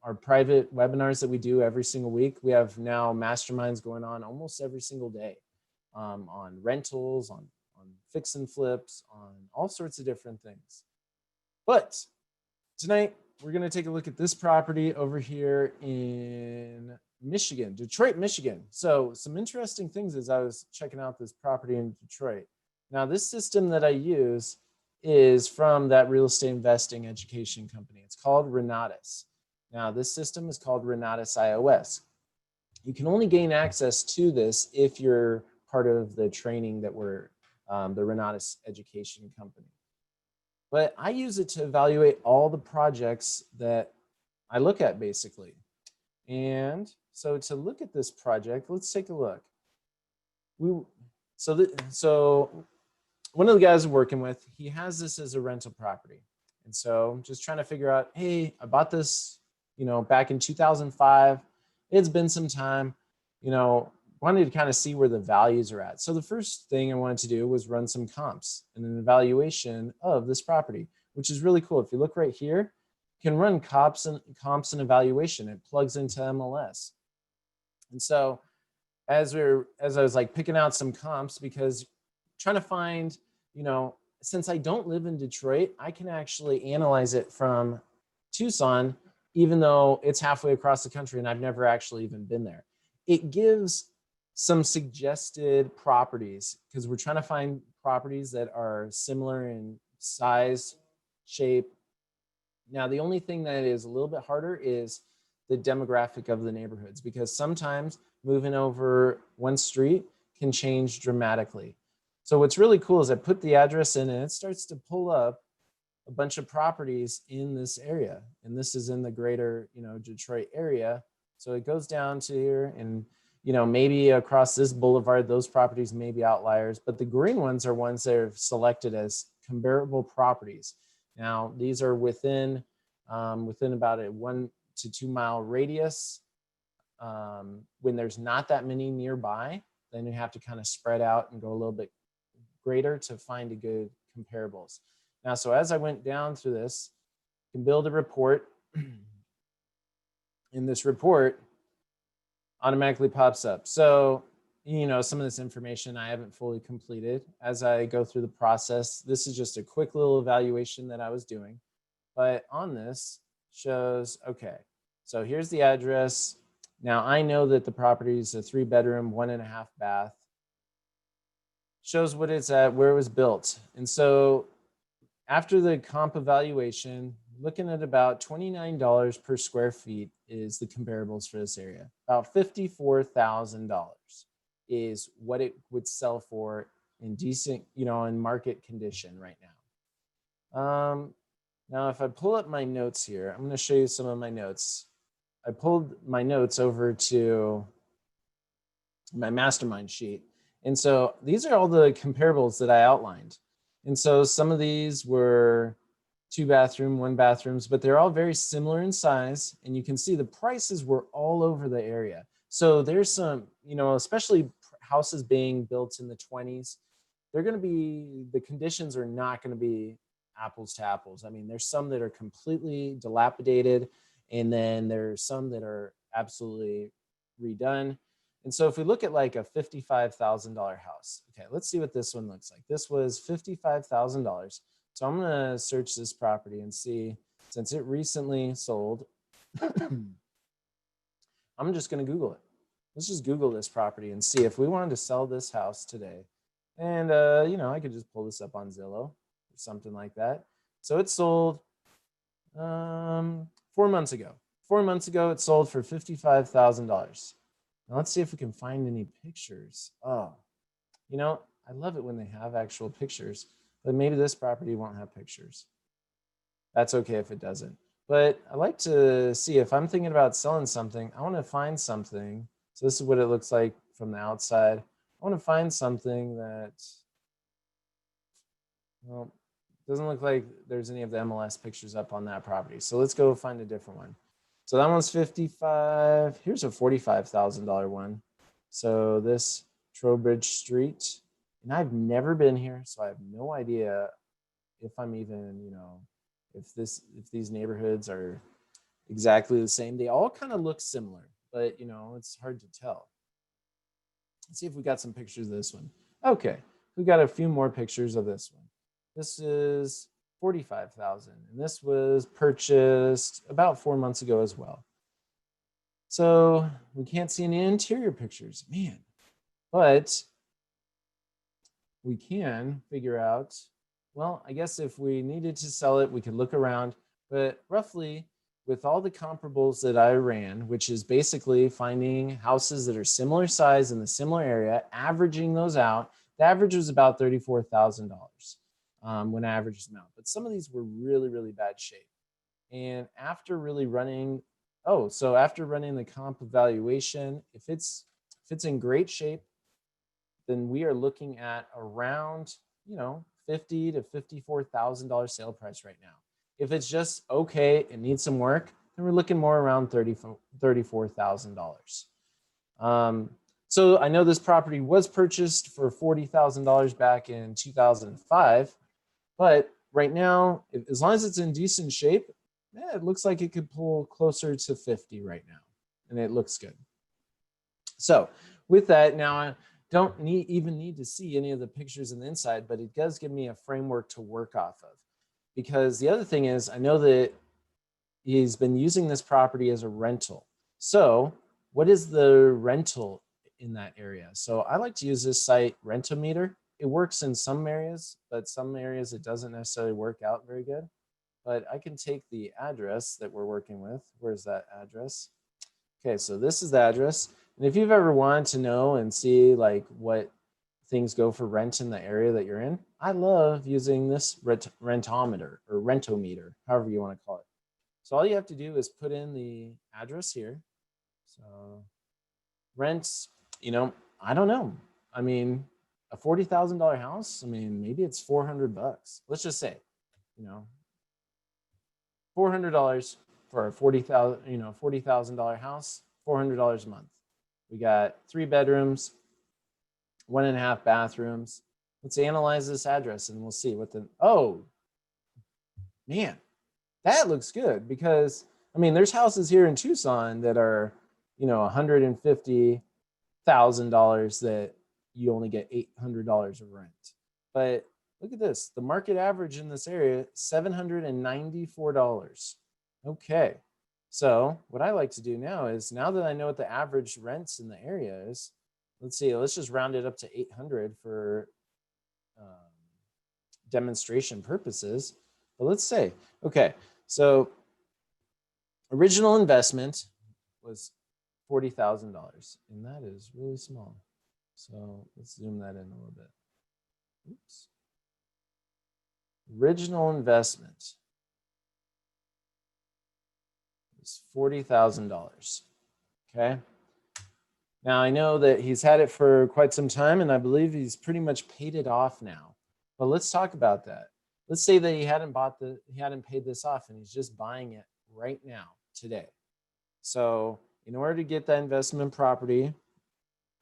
A: our private webinars that we do every single week. We have now masterminds going on almost every single day on rentals, on fix and flips, on all sorts of different things. But tonight, we're going to take a look at this property over here in Michigan, Detroit, Michigan. So some interesting things as I was checking out this property in Detroit. Now, this system that I use is from that real estate investing education company. It's called Renatus. Now, this system is called Renatus iOS. You can only gain access to this if you're part of the training that we're the Renatus education company. But I use it to evaluate all the projects that I look at, basically. And so to look at this project, let's take a look. So one of the guys I'm working with, he has this as a rental property. And so I'm just trying to figure out, hey, I bought this, back in 2005. It's been some time, wanted to kind of see where the values are at. So the first thing I wanted to do was run some comps and an evaluation of this property, which is really cool. If you look right here, can run comps and evaluation. It plugs into MLS. And so as I was like picking out some comps, because trying to find, since I don't live in Detroit, I can actually analyze it from Tucson, even though it's halfway across the country and I've never actually even been there. It gives some suggested properties because we're trying to find properties that are similar in size, shape. Now, the only thing that is a little bit harder is the demographic of the neighborhoods, because sometimes moving over one street can change dramatically. So what's really cool is I put the address in and it starts to pull up a bunch of properties in this area. And this is in the greater, Detroit area. So it goes down to here and, maybe across this boulevard, those properties may be outliers, but the green ones are ones that are selected as comparable properties. Now, these are within about a 1 to 2 mile radius. When there's not that many nearby, then you have to kind of spread out and go a little bit greater to find a good comparables. Now, so as I went down through this, you can build a report. In this report, automatically pops up. So, some of this information I haven't fully completed as I go through the process. This is just a quick little evaluation that I was doing. But on this shows, okay, so here's the address. Now I know that the property is a 3-bedroom, 1.5 bath. Shows what it's at, where it was built. And so after the comp evaluation, looking at about $29 per square feet is the comparables for this area. About $54,000 is what it would sell for in decent, in market condition right now. Now, if I pull up my notes here, I'm going to show you some of my notes. I pulled my notes over to my Mastermind sheet. And so these are all the comparables that I outlined. And so some of these were 2-bathroom, 1-bathrooms, but they're all very similar in size. And you can see the prices were all over the area. So there's some, especially houses being built in the 20s, the conditions are not going to be apples to apples. I mean, there's some that are completely dilapidated, and then there's some that are absolutely redone. And so if we look at like a $55,000 house, okay, let's see what this one looks like. This was $55,000. So I'm going to search this property and see, since it recently sold, I'm just going to Google it. Let's just Google this property and see if we wanted to sell this house today. And, I could just pull this up on Zillow or something like that. So it sold 4 months ago. 4 months ago, it sold for $55,000. Now let's see if we can find any pictures. Oh, I love it when they have actual pictures, but maybe this property won't have pictures. That's okay if it doesn't. But I like to see if I'm thinking about selling something, I want to find something. So this is what it looks like from the outside. I want to find something that, doesn't look like there's any of the MLS pictures up on that property. So let's go find a different one. So that one's 55. Here's a $45,000 one. So this Trowbridge Street, and I've never been here, so I have no idea if I'm even, if these neighborhoods are exactly the same. They all kind of look similar, but it's hard to tell. Let's see if we got some pictures of this one. Okay, we got a few more pictures of this one. This is 45,000, and this was purchased about 4 months ago as well. So we can't see any interior pictures, man, but we can figure out, well, I guess if we needed to sell it, we could look around, but roughly with all the comparables that I ran, which is basically finding houses that are similar size in the similar area, averaging those out, the average was about $34,000. When I averaged them out. But some of these were really, really bad shape. And after really running, after running the comp evaluation, if it's in great shape, then we are looking at around, $50,000 to $54,000 sale price right now. If it's just okay, it needs some work, then we're looking more around $34,000. So I know this property was purchased for $40,000 back in 2005. But right now, as long as it's in decent shape, yeah, it looks like it could pull closer to 50 right now, and it looks good. So with that, now I don't even need to see any of the pictures in the inside, but it does give me a framework to work off of. Because the other thing is, I know that he's been using this property as a rental. So what is the rental in that area? So I like to use this site Rentometer. It works in some areas, but some areas it doesn't necessarily work out very good. But I can take the address that we're working with. Where's that address? Okay, so this is the address. And if you've ever wanted to know and see like what things go for rent in the area that you're in, I love using this rentometer or rentometer, however you want to call it. So all you have to do is put in the address here. So rents, you know, I don't know. I mean, a $40,000 house, I mean, maybe it's $400. Let's just say, you know, $400 for a $40,000 house, $400 a month. We got 3 bedrooms, 1.5 bathrooms. Let's analyze this address and we'll see what the, oh, man, that looks good because, I mean, there's houses here in Tucson that are, you know, $150,000 that you only get $800 of rent. But look at this, the market average in this area, $794. Okay, so what I like to do now is, now that I know what the average rents in the area is, let's see, let's just round it up to 800 for demonstration purposes. But let's say, okay, so original investment was $40,000, and that is really small. So let's zoom that in a little bit. Oops. Original investment is $40,000. Okay. Now I know that he's had it for quite some time, and I believe he's pretty much paid it off now. But let's talk about that. Let's say that he hadn't paid this off, and he's just buying it right now, today. So in order to get that investment property,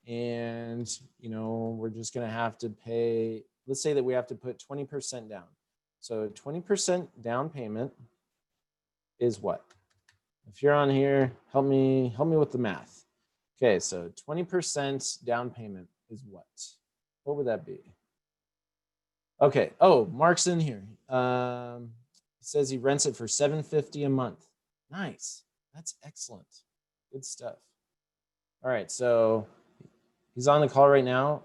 A: and you know, we're just going to have to pay, let's say that we have to put 20% down. So 20% down payment is what? If you're on here, help me with the math. Okay, so 20% down payment is what? What would that be? Okay, oh, Mark's in here. He says he rents it for $750 a month. Nice, that's excellent. Good stuff. All right, so he's on the call right now.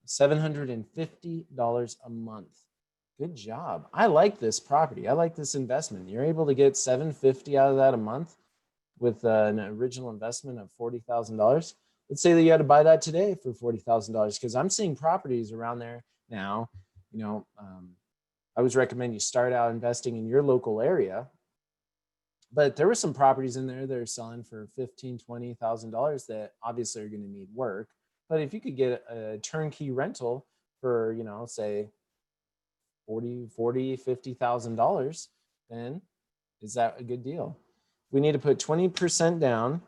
A: $750 a month. Good job. I like this property. I like this investment. You're able to get $750 out of that a month with an original investment of $40,000. Let's say that you had to buy that today for $40,000, because I'm seeing properties around there now. You know, I always recommend you start out investing in your local area. But there were some properties in there that are selling for $15,000, $20,000 that obviously are going to need work. But if you could get a turnkey rental for, you know, say $50,000, then is that a good deal? We need to put 20% down.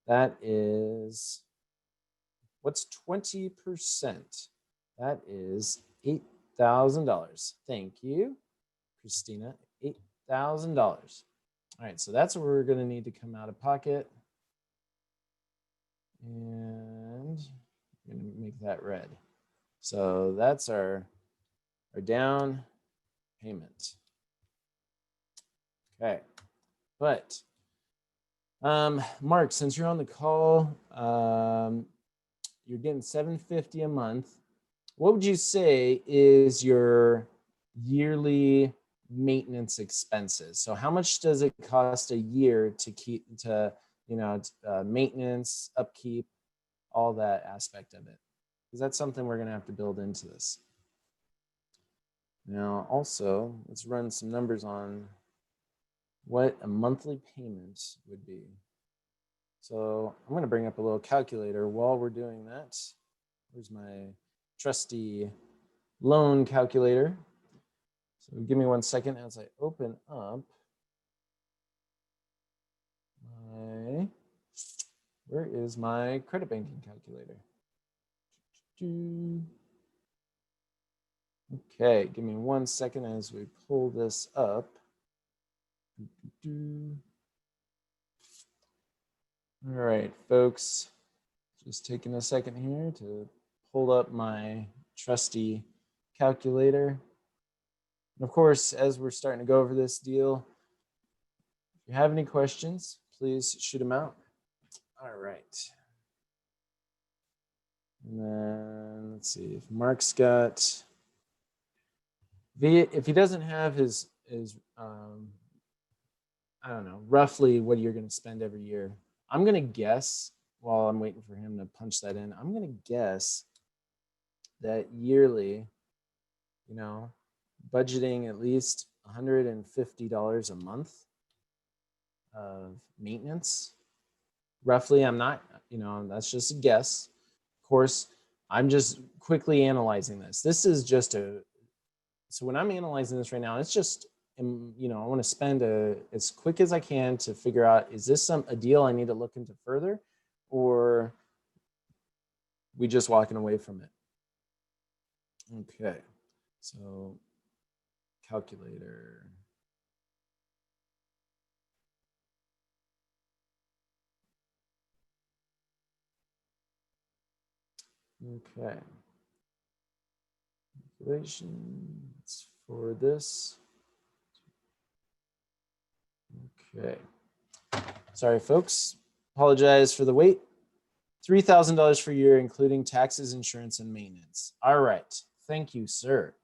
A: That is, what's 20%? That is $8,000. Thank you, Christina. $8,000. All right, so that's what we're going to need to come out of pocket. And I'm going to make that red. So that's our down payment. Okay, but Mark, since you're on the call, you're getting $750 a month. What would you say is your yearly maintenance expenses? So how much does it cost a year to keep, to, you know, maintenance, upkeep, all that aspect of it? Because that's something we're going to have to build into this. Now, also, let's run some numbers on what a monthly payment would be. So I'm going to bring up a little calculator while we're doing that. Where's my trusty loan calculator? So give me 1 second as I open up my, where is my credit banking calculator? Okay, give me 1 second as we pull this up. All right, folks, just taking a second here to pull up my trusty calculator. And of course, as we're starting to go over this deal, if you have any questions, please shoot them out. All right. And then let's see if Mark's got, if he doesn't have his I don't know, roughly what you're going to spend every year. I'm going to guess, while I'm waiting for him to punch that in, I'm going to guess that yearly, you know, budgeting at least $150 a month of maintenance. Roughly, I'm not, you know, that's just a guess. Of course, I'm just quickly analyzing this. This is just so when I'm analyzing this right now, it's just, you know, I want to spend as quick as I can to figure out, is this a deal I need to look into further, or we just walking away from it? Okay, so calculator. Okay. Calculations for this. Okay. Sorry, folks. Apologize for the wait. $3,000 per year, including taxes, insurance, and maintenance. All right. Thank you, sir.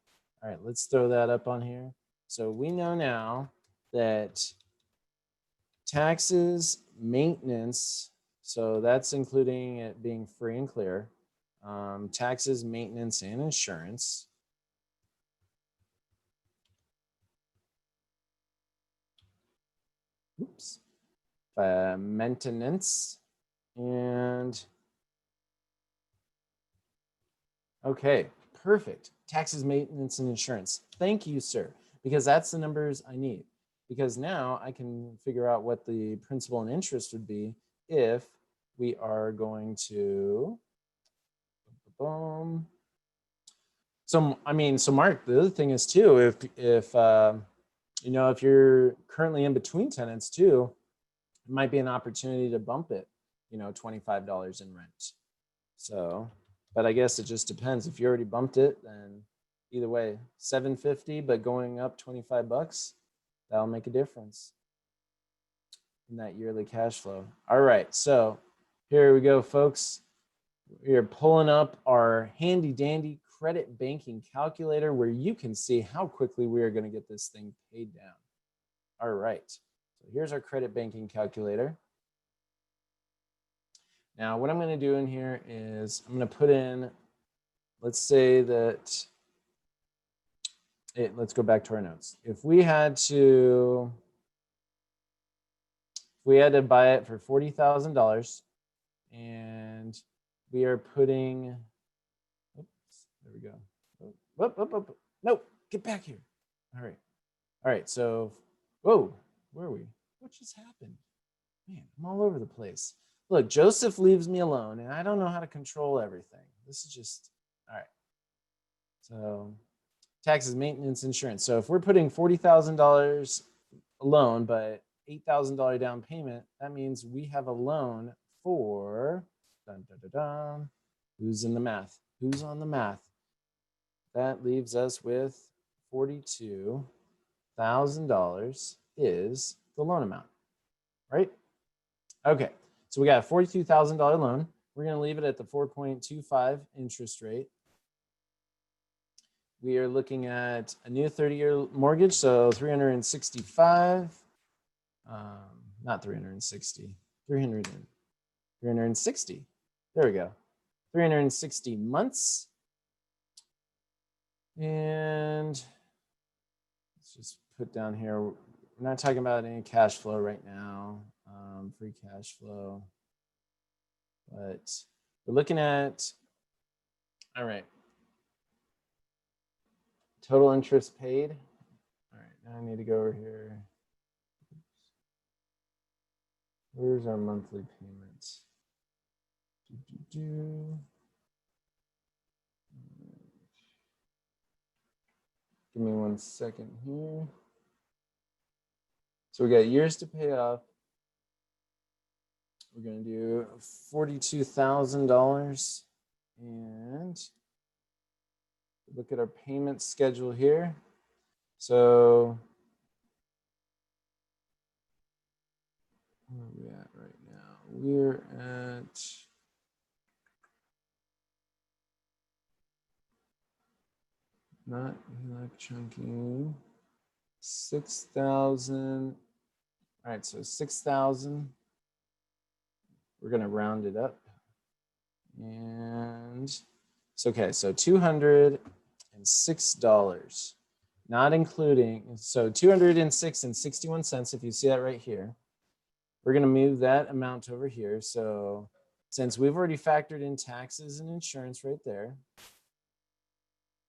A: All right, let's throw that up on here. So we know now that taxes, maintenance, so that's including it being free and clear, taxes, maintenance, and insurance. Oops. Maintenance and okay, perfect. Taxes, maintenance, and insurance. Thank you, sir, because that's the numbers I need. Because now I can figure out what the principal and interest would be if we are going to. So I mean, so Mark, the other thing is too, if you know, if you're currently in between tenants too, it might be an opportunity to bump it, you know, $25 in rent. So, but I guess it just depends. If you already bumped it, then either way, $750, but going up $25, that'll make a difference in that yearly cash flow. All right, so here we go, folks. We are pulling up our handy dandy credit banking calculator where you can see how quickly we are going to get this thing paid down. All right, so here's our credit banking calculator. Now, what I'm going to do in here is I'm going to put in, let's say that, let's go back to our notes. If we had to buy it for $40,000 and we are putting, oops, there we go. No, get back here. All right, so, whoa, where are we? What just happened? Man, I'm all over the place. Look, Joseph leaves me alone, and I don't know how to control everything. This is just, all right. So taxes, maintenance, insurance. So if we're putting $40,000 a loan, but $8,000 down payment, that means we have a loan for, who's in the math? Who's on the math? That leaves us with $42,000 is the loan amount, right? Okay, so we got a $42,000 loan. We're going to leave it at the 4.25 interest rate. We are looking at a new 30-year mortgage, so 365, not 360, 360. There we go. 360 months. And let's just put down here, we're not talking about any cash flow right now, free cash flow, but we're looking at, all right, total interest paid. All right, now I need to go over here. Where's our monthly payments? Give me 1 second here. So we got years to pay off. We're going to do $42,000 and look at our payment schedule here. So where are we at right now? We're at not HELOC chunking, 6,000. All right, so 6,000. We're going to round it up. And it's okay. So $206, not including, so 206.61 cents, if you see that right here. We're going to move that amount over here. So since we've already factored in taxes and insurance right there,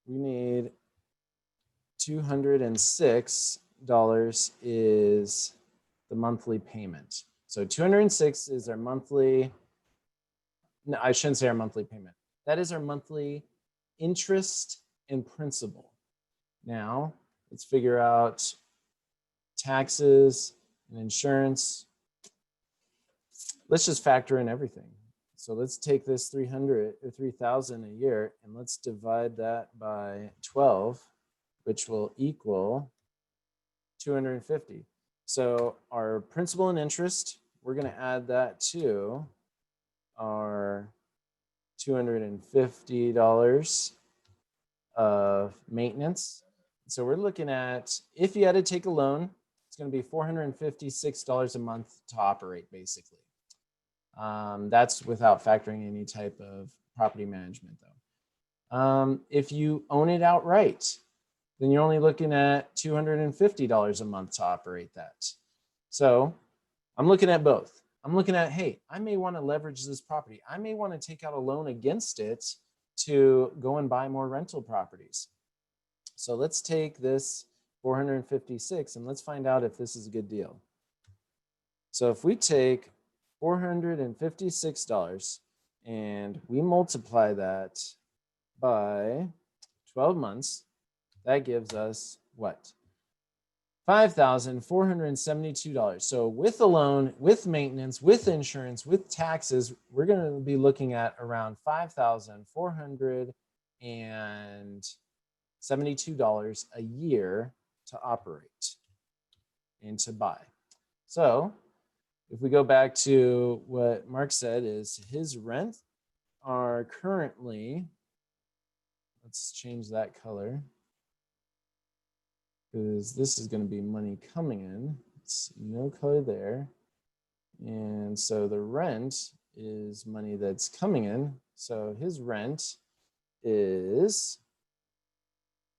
A: we need $206 is the monthly payment. So 206 is our monthly, no, I shouldn't say our monthly payment. That is our monthly interest and principal. Now, let's figure out taxes and insurance. Let's just factor in everything. So let's take this 300 or 3,000 a year and let's divide that by 12, which will equal 250. So our principal and interest, we're going to add that to our $250 of maintenance. So we're looking at, if you had to take a loan, it's going to be $456 a month to operate, basically. That's without factoring any type of property management, though. If you own it outright, then you're only looking at $250 a month to operate that. So I'm looking at both. I'm looking at, hey, I may want to leverage this property. I may want to take out a loan against it to go and buy more rental properties. So let's take this 456 and let's find out if this is a good deal. So if we take $456 and we multiply that by 12 months, that gives us what? $5,472. So with a loan, with maintenance, with insurance, with taxes, we're going to be looking at around $5,472 a year to operate and to buy. So if we go back to what Mark said, is his rent are currently, let's change that color, because this is going to be money coming in. It's no color there. And so the rent is money that's coming in. So his rent is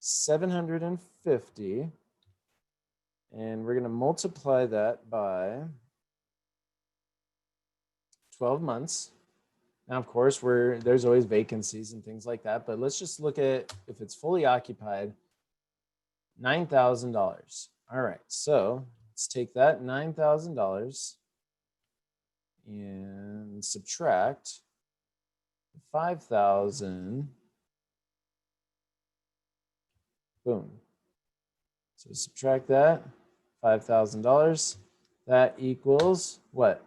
A: $750. And we're going to multiply that by 12 months. Now, of course, there's always vacancies and things like that, but let's just look at if it's fully occupied, $9,000. All right, so let's take that $9,000 and subtract 5,000. Boom. So subtract that, $5,000. That equals what?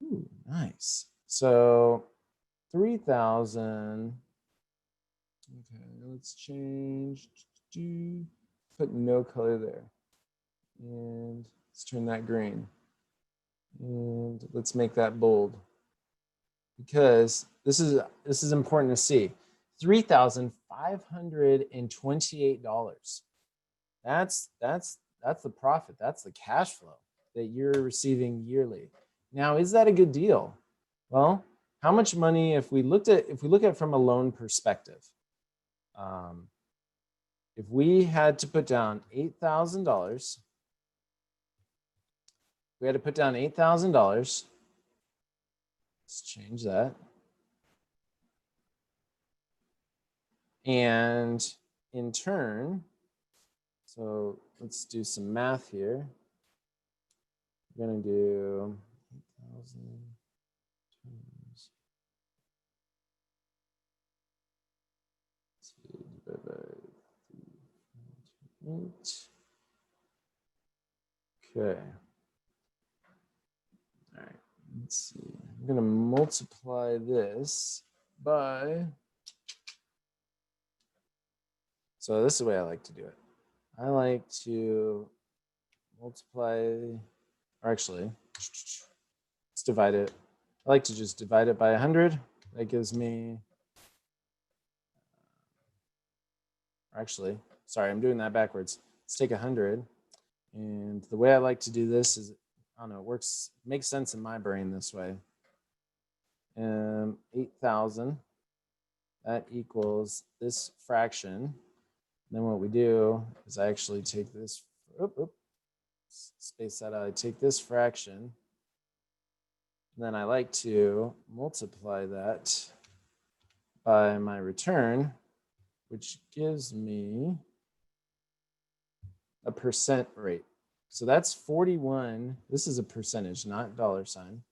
A: Ooh, nice. So 3,000. Okay, let's change. Put no color there. And let's turn that green. And let's make that bold. Because this is important to see. $3,528. That's the profit. That's the cash flow that you're receiving yearly. Now, is that a good deal? Well, how much money, if we look at it from a loan perspective, if we had to put down $8,000, we had to put down $8,000. Let's change that. And in turn, so let's do some math here. We're going to do 8,000 times 2 divided by 3.8. Okay. All right, let's see. I'm going to multiply this by, so this is the way I like to do it. I like to multiply, or actually, let's divide it. I like to just divide it by 100. That gives me, actually, sorry, I'm doing that backwards. Let's take 100. And the way I like to do this is, I don't know, it makes sense in my brain this way. 8,000, that equals this fraction. And then what we do is I actually take this, space that out, I take this fraction, and then I like to multiply that by my return, which gives me a percent rate. So that's 41. This is a percentage, not dollar sign.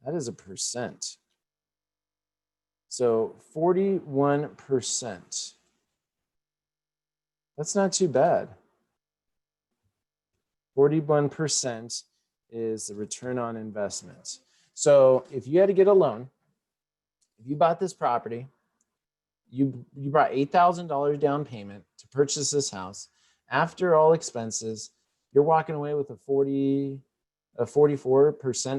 A: That is a percent. So 41%. That's not too bad. 41% is the return on investment. So if you had to get a loan, if you bought this property, you brought $8,000 down payment to purchase this house. After all expenses, you're walking away with a 44%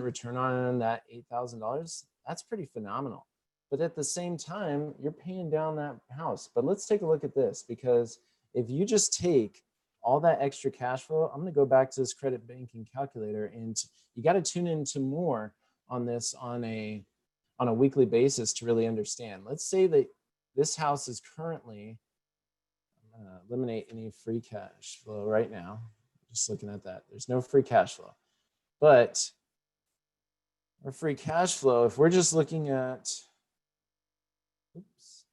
A: return on that $8,000. That's pretty phenomenal. But at the same time, you're paying down that house. But let's take a look at this, because if you just take all that extra cash flow, I'm going to go back to this credit banking calculator, and you got to tune into more on this on a weekly basis to really understand. Let's say that this house is currently, I'm going to eliminate any free cash flow right now. Just looking at that, there's no free cash flow. But our free cash flow, if we're just looking at, oops,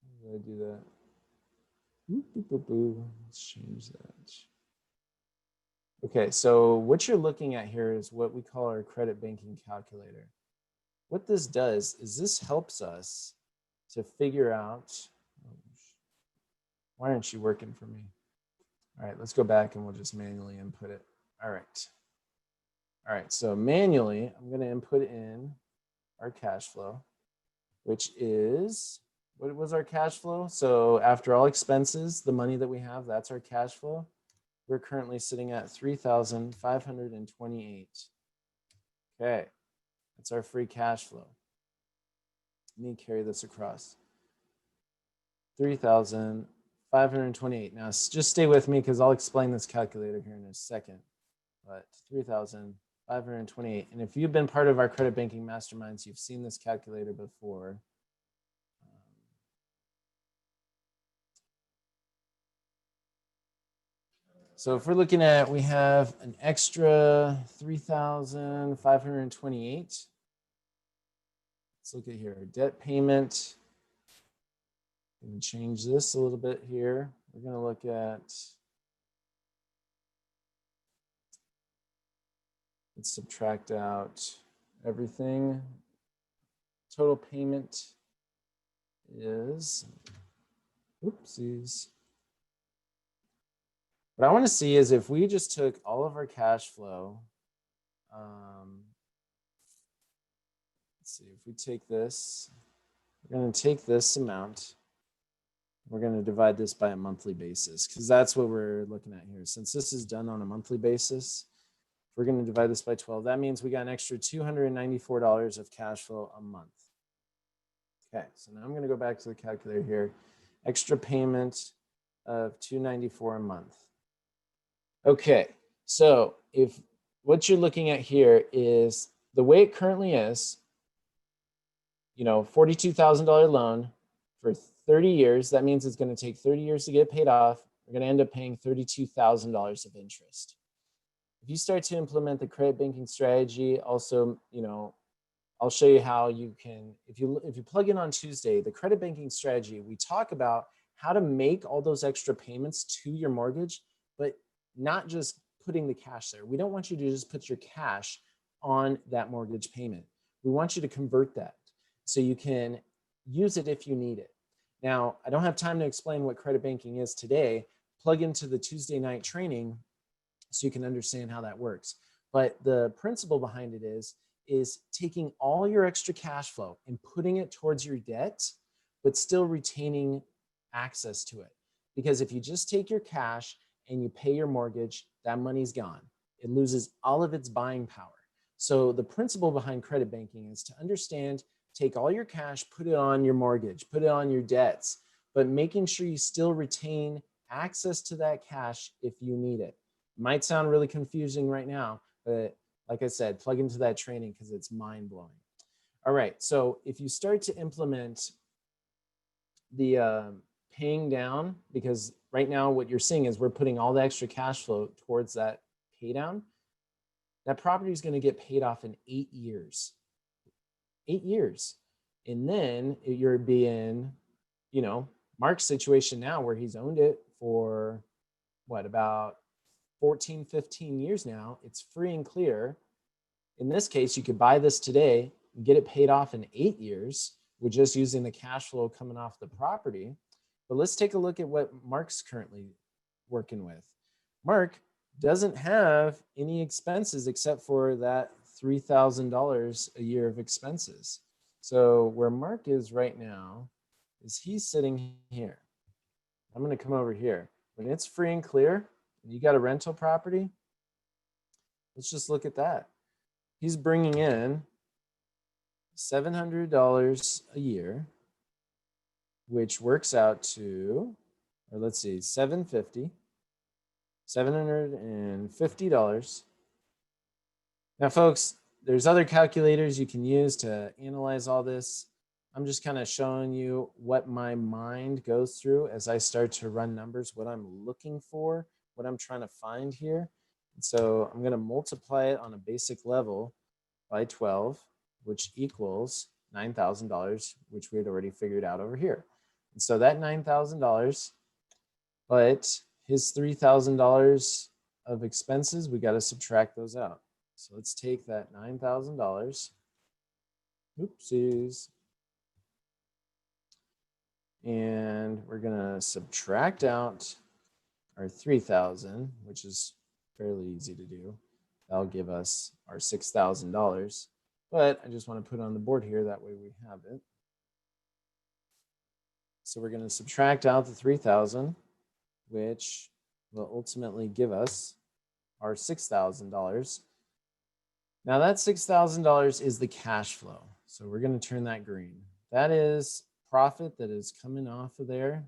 A: how did I do that? Let's change that. Okay, so what you're looking at here is what we call our credit banking calculator. What this does is this helps us to figure out, why aren't you working for me? All right, let's go back and we'll just manually input it. All right. All right, so manually, I'm going to input in our cash flow, which is, what was our cash flow? So after all expenses, the money that we have, that's our cash flow. We're currently sitting at $3,528. Okay, that's our free cash flow. Let me carry this across. 3,528. Now, just stay with me because I'll explain this calculator here in a second. But 3,528. And if you've been part of our credit banking masterminds, you've seen this calculator before. So if we're looking at, we have an extra 3,528. Let's look at here, debt payment. We can change this a little bit here. We're going to look at, let's subtract out everything. Total payment is, oopsies. What I want to see is if we just took all of our cash flow, let's see, if we take this, we're going to take this amount, we're going to divide this by a monthly basis, because that's what we're looking at here. Since this is done on a monthly basis, we're going to divide this by 12. That means we got an extra $294 of cash flow a month. Okay, so now I'm going to go back to the calculator here. Extra payment of $294 a month. Okay, so if what you're looking at here is the way it currently is, you know, $42,000 loan for 30 years. That means it's going to take 30 years to get paid off. We're going to end up paying $32,000 of interest. If you start to implement the credit banking strategy, also, you know, I'll show you how you can, if you plug in on Tuesday, the credit banking strategy, we talk about how to make all those extra payments to your mortgage, but not just putting the cash there. We don't want you to just put your cash on that mortgage payment. We want you to convert that so you can use it if you need it. Now, I don't have time to explain what credit banking is today, plug into the Tuesday night training so you can understand how that works. But the principle behind it is taking all your extra cash flow and putting it towards your debt, but still retaining access to it. Because if you just take your cash and you pay your mortgage, that money's gone. It loses all of its buying power. So the principle behind credit banking is to understand, take all your cash, put it on your mortgage, put it on your debts, but making sure you still retain access to that cash if you need it. Might sound really confusing right now, but like I said, plug into that training because it's mind-blowing. All right, so if you start to implement the paying down, because right now what you're seeing is we're putting all the extra cash flow towards that pay down, that property is going to get paid off in 8 years. 8 years. And then you're being, you know, Mark's situation now where he's owned it for what, about 14, 15 years now. It's free and clear. In this case, you could buy this today and get it paid off in 8 years with just using the cash flow coming off the property. But let's take a look at what Mark's currently working with. Mark doesn't have any expenses except for that $3,000 a year of expenses. So where Mark is right now is he's sitting here. I'm going to come over here. When it's free and clear, and you got a rental property, let's just look at that. He's bringing in $700 a year, which works out to, or let's see, $750. Now, folks, there's other calculators you can use to analyze all this. I'm just kind of showing you what my mind goes through as I start to run numbers, what I'm looking for, what I'm trying to find here. And so I'm going to multiply it on a basic level by 12, which equals $9,000, which we had already figured out over here. And so that $9,000, but his $3,000 of expenses, we got to subtract those out. So let's take that $9,000. Oopsies. And we're going to subtract out our 3,000, which is fairly easy to do. That'll give us our $6,000. But I just want to put it on the board here. That way we have it. So we're going to subtract out the 3,000, which will ultimately give us our $6,000. Now that $6,000 is the cash flow. So we're going to turn that green. That is profit that is coming off of there.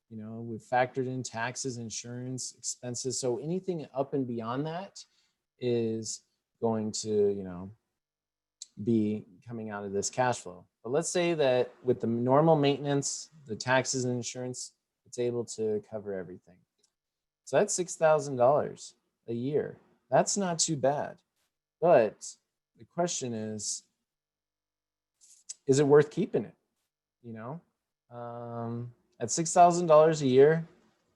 A: You know, we've factored in taxes, insurance, expenses. So anything up and beyond that is going to, you know, be coming out of this cash flow. But let's say that with the normal maintenance, the taxes and insurance, it's able to cover everything. So that's $6,000 a year. That's not too bad. But the question is it worth keeping it? You know, at $6,000 a year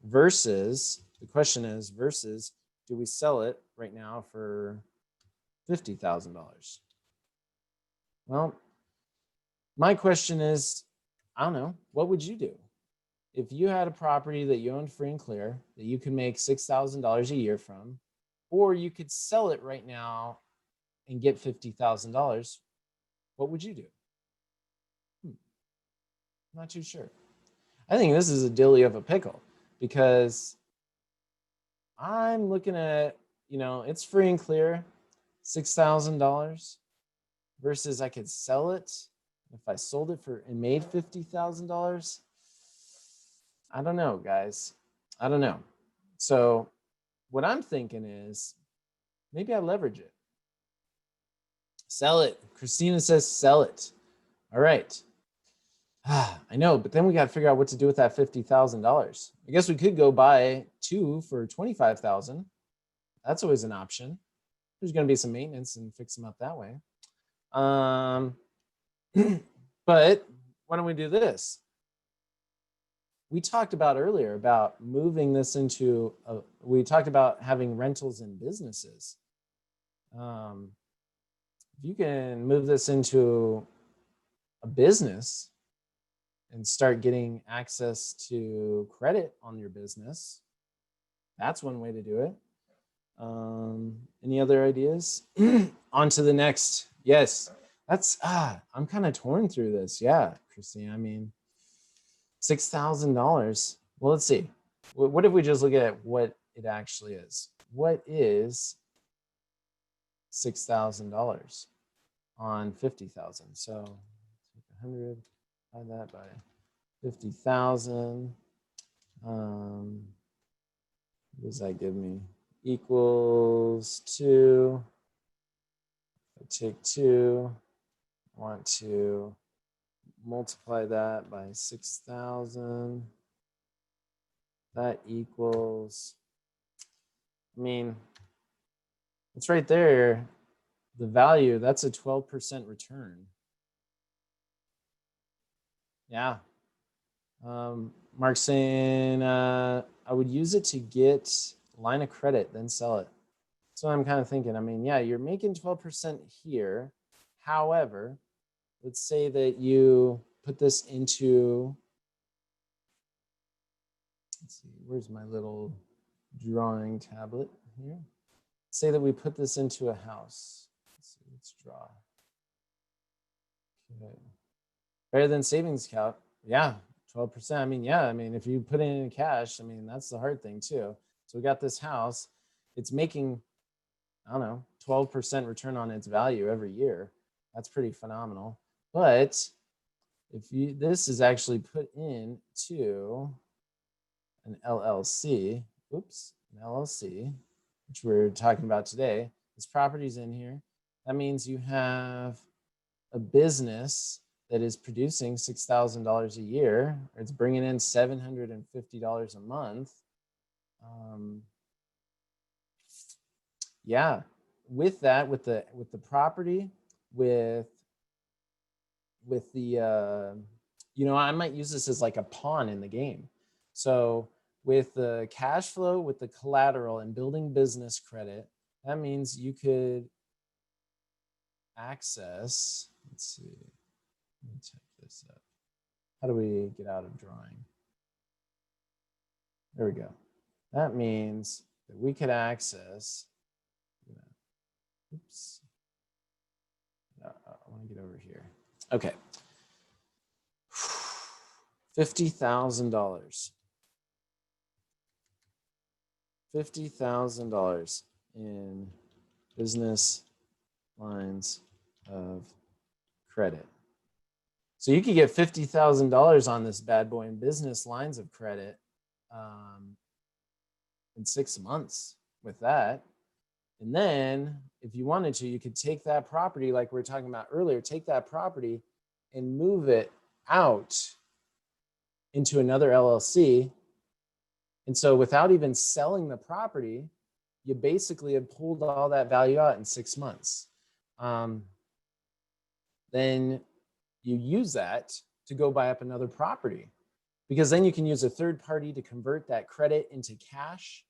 A: versus, the question is, versus do we sell it right now for $50,000? Well, my question is, I don't know, what would you do? If you had a property that you owned free and clear that you could make $6,000 a year from, or you could sell it right now and get $50,000, what would you do? Not too sure. I think this is a dilly of a pickle because I'm looking at, you know, it's free and clear, $6,000 versus I could sell it. If I sold it for and made $50,000, I don't know, guys. I don't know. So what I'm thinking is maybe I leverage it. Sell it. Christina says sell it. All right. I know, but then we got to figure out what to do with that $50,000. I guess we could go buy two for $25,000. That's always an option. There's going to be some maintenance and fix them up that way. But why don't we do this? We talked about earlier about moving this into, we talked about having rentals in businesses. If you can move this into a business and start getting access to credit on your business, That's one way to do it. Any other ideas? On to the next. Yes, that's, I'm kind of torn through this. Yeah, Christine, I mean, $6,000. Well, let's see. What if we just look at what it actually is? What is $6,000 on 50,000? So 100, divide that by 50,000. What does that give me? Equals 2. I take 2. I want to multiply that by 6,000. That equals, I mean, it's right there. The value, that's a 12% return. Yeah. Mark's saying, I would use it to get line of credit, then sell it. So I'm kind of thinking, I mean, yeah, you're making 12% here. However, let's say that you put this into, let's see, where's my little drawing tablet here? Say that we put this into a house. Let's see, let's draw. Okay. Better than savings account. Yeah, 12%. I mean, yeah, I mean, if you put it in cash, I mean, that's the hard thing too. So we got this house. It's making, I don't know, 12% return on its value every year. That's pretty phenomenal. But if you, this is actually put into an LLC, oops, an LLC, which we're talking about today. This property's in here. That means you have a business that is producing $6,000 a year, or it's bringing in $750 a month. Yeah, with that, with the property, with the, you know, I might use this as like a pawn in the game. So with the cash flow, with the collateral and building business credit, that means you could access, let's see, let me type this up. How do we get out of drawing? There we go. That means that we could access, oops, I want to get over here. Okay. $50,000. $50,000 in business lines of credit. So you could get $50,000 on this bad boy in business lines of credit in 6 months with that. And then if you wanted to, you could take that property, like we were talking about earlier, take that property and move it out into another LLC. And so without even selling the property, you basically have pulled all that value out in 6 months. Then you use that to go buy up another property, because then you can use a third party to convert that credit into cash.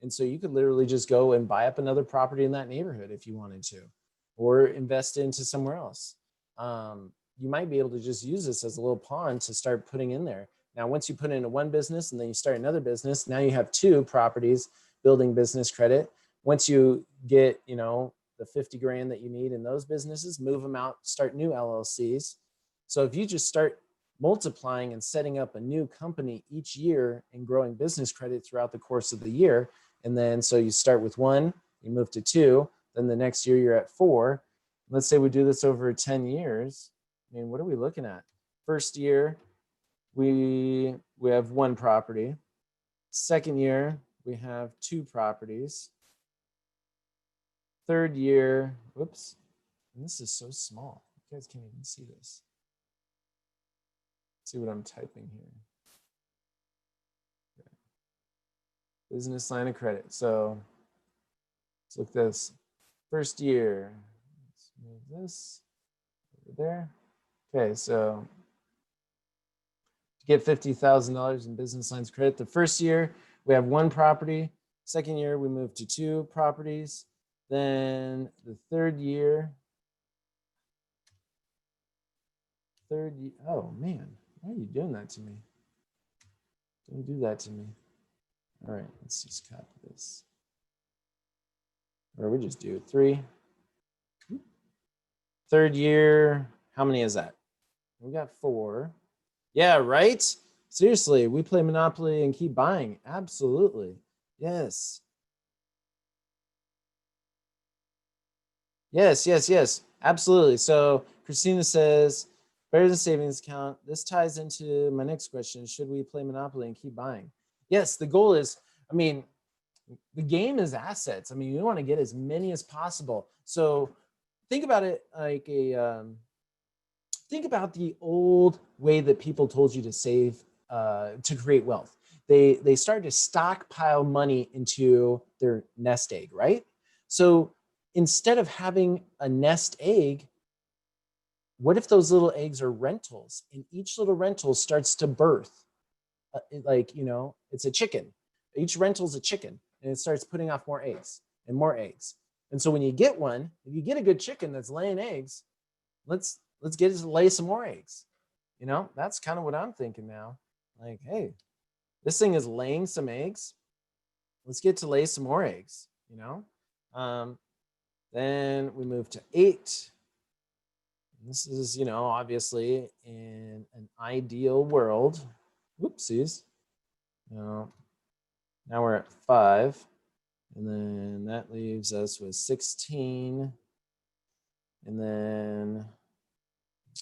A: And so you could literally just go and buy up another property in that neighborhood if you wanted to, or invest into somewhere else. You might be able to just use this as a little pawn to start putting in there. Now, once you put into one business and then you start another business, now you have 2 properties building business credit. Once you get, you know, the 50 grand that you need in those businesses, move them out, start new LLCs. So if you just start multiplying and setting up a new company each year and growing business credit throughout the course of the year, and then so you start with 1, you move to 2, then the next year you're at 4. Let's say we do this over 10 years. I mean, what are we looking at? First year, we have 1 property. Second year, we have 2 properties. Third year, whoops, and this is so small. You guys can't even see this. Let's see what I'm typing here. Okay. Business line of credit. So let's look at this. First year, let's move this over there. Okay, so to get $50,000 in business lines of credit, the first year we have 1 property. Second year we move to 2 properties. Then the third year, oh man, why are you doing that to me? Don't do that to me. All right, let's just copy this. Or we just do 3. Third year, how many is that? We got 4. Yeah, right? Seriously, we play Monopoly and keep buying. Absolutely. Yes. Yes, yes, yes. Absolutely. So Christina says, better than savings account. This ties into my next question. Should we play Monopoly and keep buying? Yes, the goal is, I mean, the game is assets. I mean, you want to get as many as possible. So think about it like think about the old way that people told you to save to create wealth. They started to stockpile money into their nest egg, right? So instead of having a nest egg, what if those little eggs are rentals, and each little rental starts to birth like, you know, it's a chicken. Each rental is a chicken, and it starts putting off more eggs and more eggs. And so when you get one, if you get a good chicken that's laying eggs, let's get it to lay some more eggs. You know, that's kind of what I'm thinking now. Like, hey, this thing is laying some eggs. Let's get to lay some more eggs, you know? Then we move to 8. This is, you know, obviously in an ideal world. Whoopsies. You know, now we're at 5. And then that leaves us with 16. And then,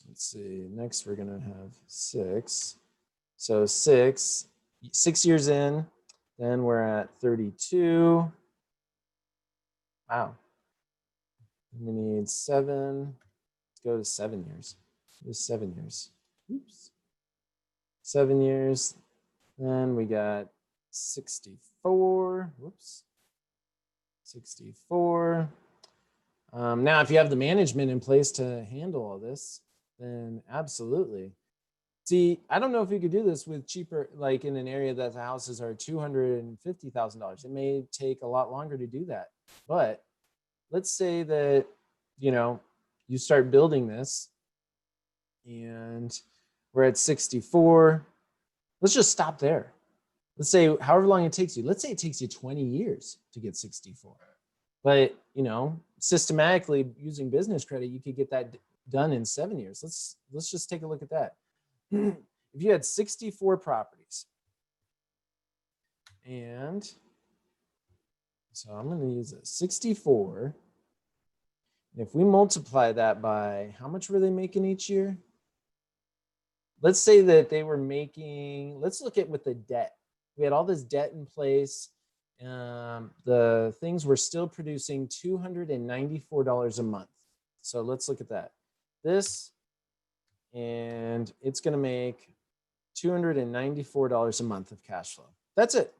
A: let's see, next we're going to have 6. So 6 years in, then we're at 32. Wow. We need 7. Let's go to 7 years. Just 7 years. Oops. 7 years. Then we got 64. Whoops. 64. Now, if you have the management in place to handle all this, then absolutely. See, I don't know if you could do this with cheaper, like in an area that the houses are $250,000. It may take a lot longer to do that. But let's say that, you know, you start building this and we're at 64. Let's just stop there. Let's say however long it takes you. Let's say it takes you 20 years to get 64. But, you know, systematically using business credit, you could get that done in 7 years. Let's just take a look at that. If you had 64 properties, and so I'm going to use it, 64. And if we multiply that by, how much were they making each year? Let's say that they were making, let's look at with the debt. We had all this debt in place. The things were still producing $294 a month. So let's look at that. This, and it's going to make $294 a month of cash flow. That's it.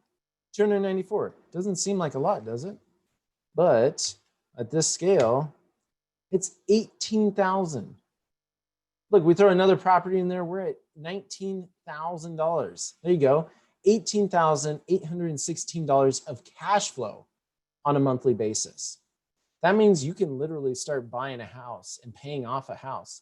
A: 294. Doesn't seem like a lot, does it? But at this scale, it's 18,000. Look, we throw another property in there, we're at $19,000. There you go. $18,816 of cash flow on a monthly basis. That means you can literally start buying a house and paying off a house.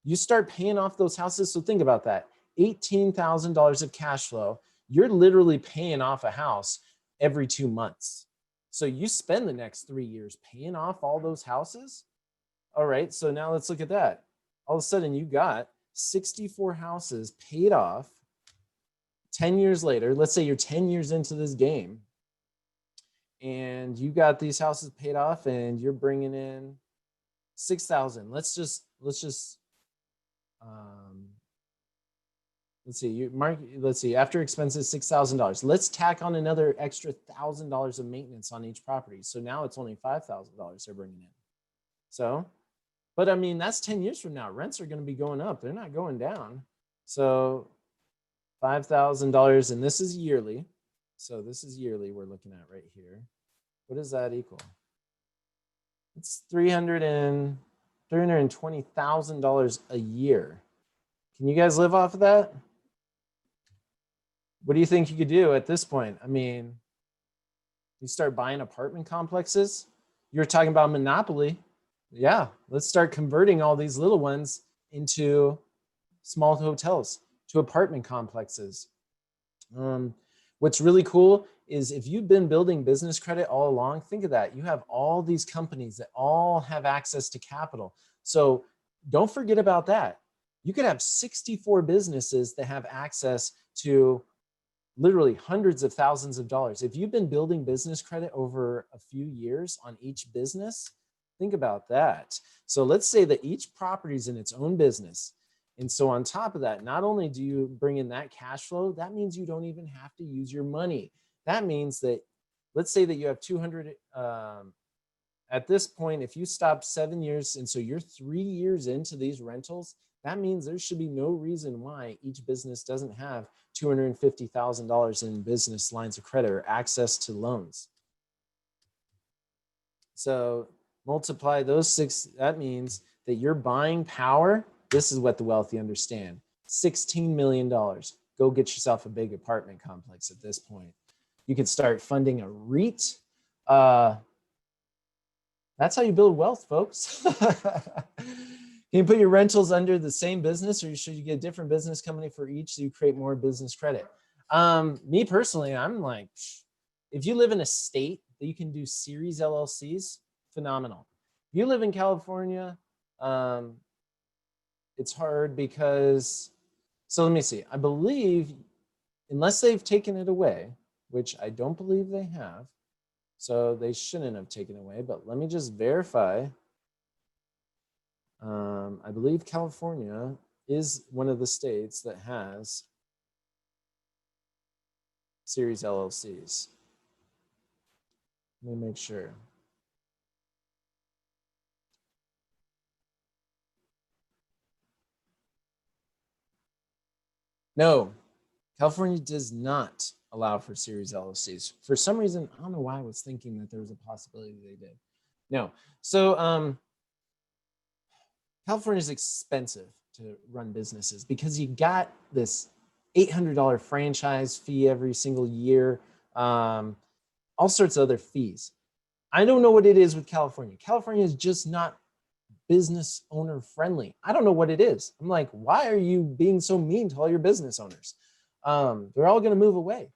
A: You start paying off those houses. So think about that. $18,000 of cash flow. You're literally paying off a house every 2 months. So you spend the next 3 years paying off all those houses. All right, so now let's look at that. All of a sudden you got 64 houses paid off 10 years later. Let's say you're 10 years into this game and you got these houses paid off and you're bringing in 6,000. Let's see, after expenses, $6,000. Let's tack on another extra $1,000 of maintenance on each property. So now it's only $5,000 they're bringing in. So, but I mean, that's 10 years from now. Rents are going to be going up. They're not going down. So $5,000, and this is yearly. So this is yearly we're looking at right here. What does that equal? It's $320,000 a year. Can you guys live off of that? What do you think you could do at this point? I mean, you start buying apartment complexes. You're talking about monopoly. Yeah, let's start converting all these little ones into small hotels, to apartment complexes. What's really cool is if you've been building business credit all along, think of that. You have all these companies that all have access to capital. So don't forget about that. You could have 64 businesses that have access to literally hundreds of thousands of dollars. If you've been building business credit over a few years on each business, think about that. So let's say that each property is in its own business. And so on top of that, not only do you bring in that cash flow, that means you don't even have to use your money. That means that, let's say that you have 200, at this point, if you stop 7 years, and so you're 3 years into these rentals, that means there should be no reason why each business doesn't have $250,000 in business lines of credit or access to loans. So multiply those 6, that means that your buying power, this is what the wealthy understand, $16 million. Go get yourself a big apartment complex at this point. You could start funding a REIT. That's how you build wealth, folks. Can you put your rentals under the same business, or should you get a different business company for each so you create more business credit? Me personally, I'm like, if you live in a state that you can do series LLCs, phenomenal. If you live in California, it's hard because, so let me see. I believe, unless they've taken it away, which I don't believe they have, so they shouldn't have taken it away, but let me just verify. I believe California is one of the states that has series LLCs. Let me make sure. No, California does not allow for series LLCs. For some reason, I don't know why I was thinking that there was a possibility they did. No, so California is expensive to run businesses because you got this $800 franchise fee every single year, all sorts of other fees. I don't know what it is with California. California is just not business owner friendly. I don't know what it is. I'm like, why are you being so mean to all your business owners? They're all going to move away.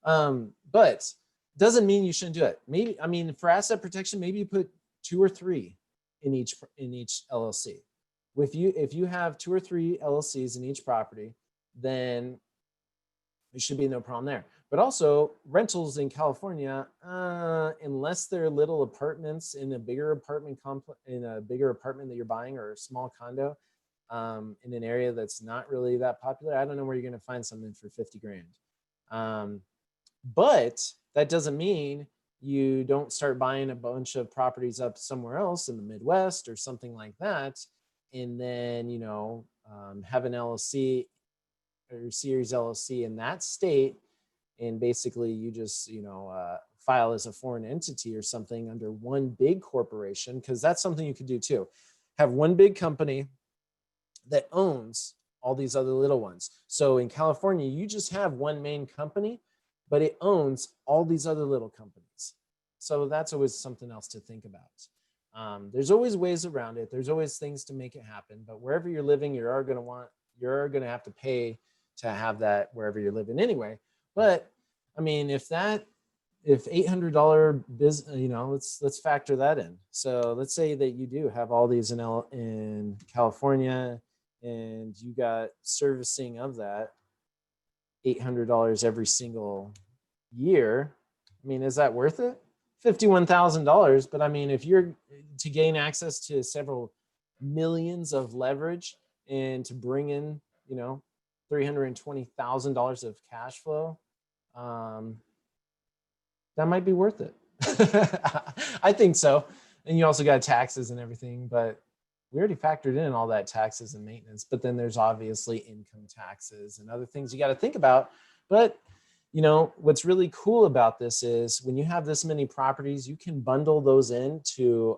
A: But doesn't mean you shouldn't do it. Maybe, I mean, for asset protection, maybe you put 2 or 3 in each LLC. If you have 2 or 3 LLCs in each property, then there should be no problem there. But also rentals in California, unless they're little apartments in a bigger apartment complex, in a bigger apartment that you're buying, or a small condo in an area that's not really that popular, I don't know where you're going to find something for 50 grand. But that doesn't mean you don't start buying a bunch of properties up somewhere else in the Midwest or something like that, and then, you know, have an LLC or series LLC in that state, and basically you just, you know, file as a foreign entity or something under one big corporation, because that's something you could do too. Have one big company that owns all these other little ones. So in California, you just have one main company, but it owns all these other little companies. So that's always something else to think about. There's always ways around it. There's always things to make it happen. But wherever you're living, you're going to have to pay to have that wherever you're living anyway. But I mean, if $800 business, you know, let's factor that in. So let's say that you do have all these in California, and you got servicing of that $800 every single year. I mean, is that worth it? $51,000. But I mean, if you're to gain access to several millions of leverage and to bring in, you know, $320,000 of cash flow, that might be worth it. I think so. And you also got taxes and everything, but we already factored in all that taxes and maintenance. But then there's obviously income taxes and other things you got to think about. But you know, what's really cool about this is when you have this many properties, you can bundle those into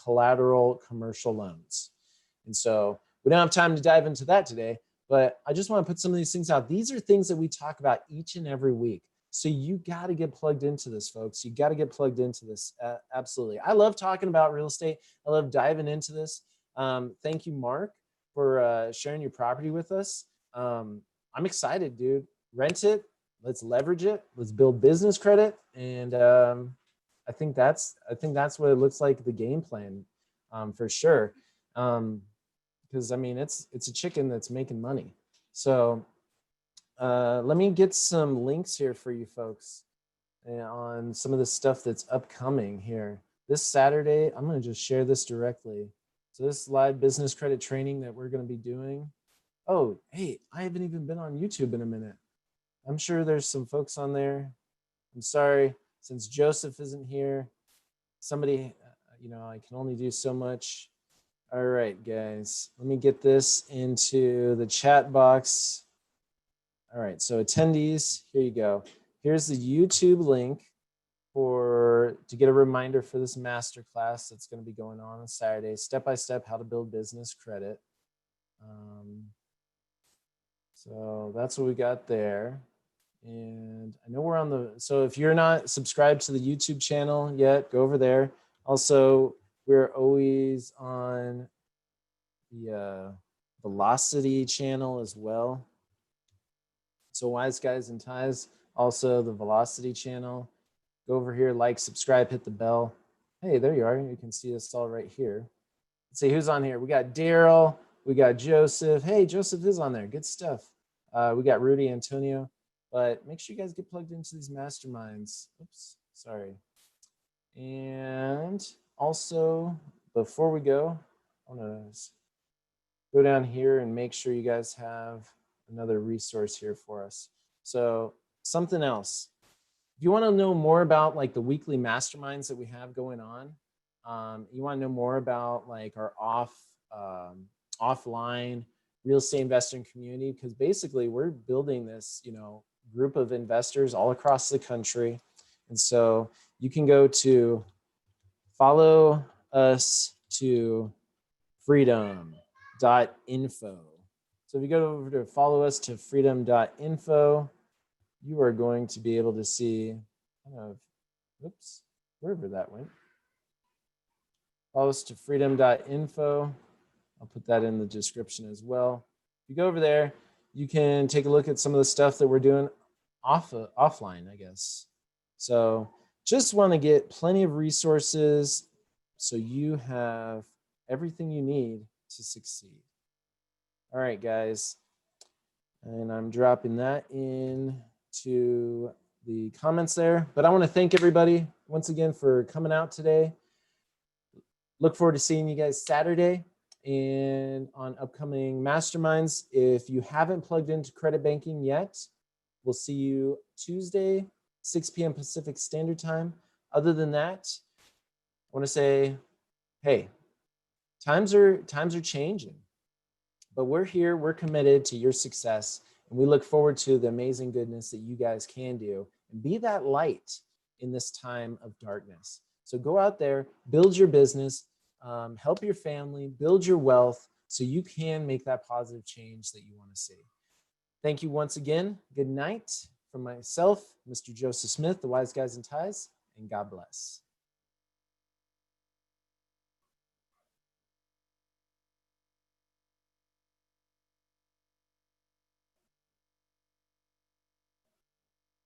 A: collateral commercial loans. And so we don't have time to dive into that today, but I just want to put some of these things out. These are things that we talk about each and every week. So you got to get plugged into this, folks. You got to get plugged into this. Absolutely. I love talking about real estate. I love diving into this. Thank you, Mark, for sharing your property with us. I'm excited, dude. Rent it, let's leverage it. Let's build business credit. And I think that's what it looks like, the game plan, for sure. Because I mean, it's a chicken that's making money. So let me get some links here for you folks on some of the stuff that's upcoming here. This Saturday, I'm going to just share this directly. So this live business credit training that we're going to be doing. Oh, hey, I haven't even been on YouTube in a minute. I'm sure there's some folks on there. I'm sorry, since Joseph isn't here, somebody, I can only do so much. All right, guys, let me get this into the chat box. All right, so attendees, here you go. Here's the YouTube link to get a reminder for this masterclass that's going to be going on Saturday, step-by-step how to build business credit. So that's what we got there. And I know we're on so if you're not subscribed to the YouTube channel yet, go over there. Also, we're always on the Velocity channel as well. So Wise Guys and Ties, also the Velocity channel. Go over here, like, subscribe, hit the bell. Hey, there you are. You can see us all right here. Let's see who's on here. We got Daryl. We got Joseph. Hey, Joseph is on there. Good stuff. We got Rudy, Antonio. But make sure you guys get plugged into these masterminds. Oops, sorry. And also, before we go, I want to go down here and make sure you guys have another resource here for us. So something else. If you want to know more about like the weekly masterminds that we have going on, you want to know more about like our offline real estate investing community, because basically we're building this, group of investors all across the country. And so you can go to follow us to freedom.info. So if you go over to follow us to freedom.info, you are going to be able to see, oops, wherever that went. Follow us to freedom.info. I'll put that in the description as well. If you go over there, you can take a look at some of the stuff that we're doing offline, I guess. So just want to get plenty of resources so you have everything you need to succeed. All right, guys. And I'm dropping that in to the comments there. But I want to thank everybody once again for coming out today. Look forward to seeing you guys Saturday and on upcoming masterminds. If you haven't plugged into credit banking yet, we'll see you Tuesday, 6 p.m. Pacific Standard Time. Other than that, I want to say, hey, times are changing, but we're here, we're committed to your success, and we look forward to the amazing goodness that you guys can do and be that light in this time of darkness. So go out there, build your business, help your family, build your wealth so you can make that positive change that you want to see. Thank you once again. Good night from myself, Mr. Joseph Smith, the Wise Guys and Ties, and God bless.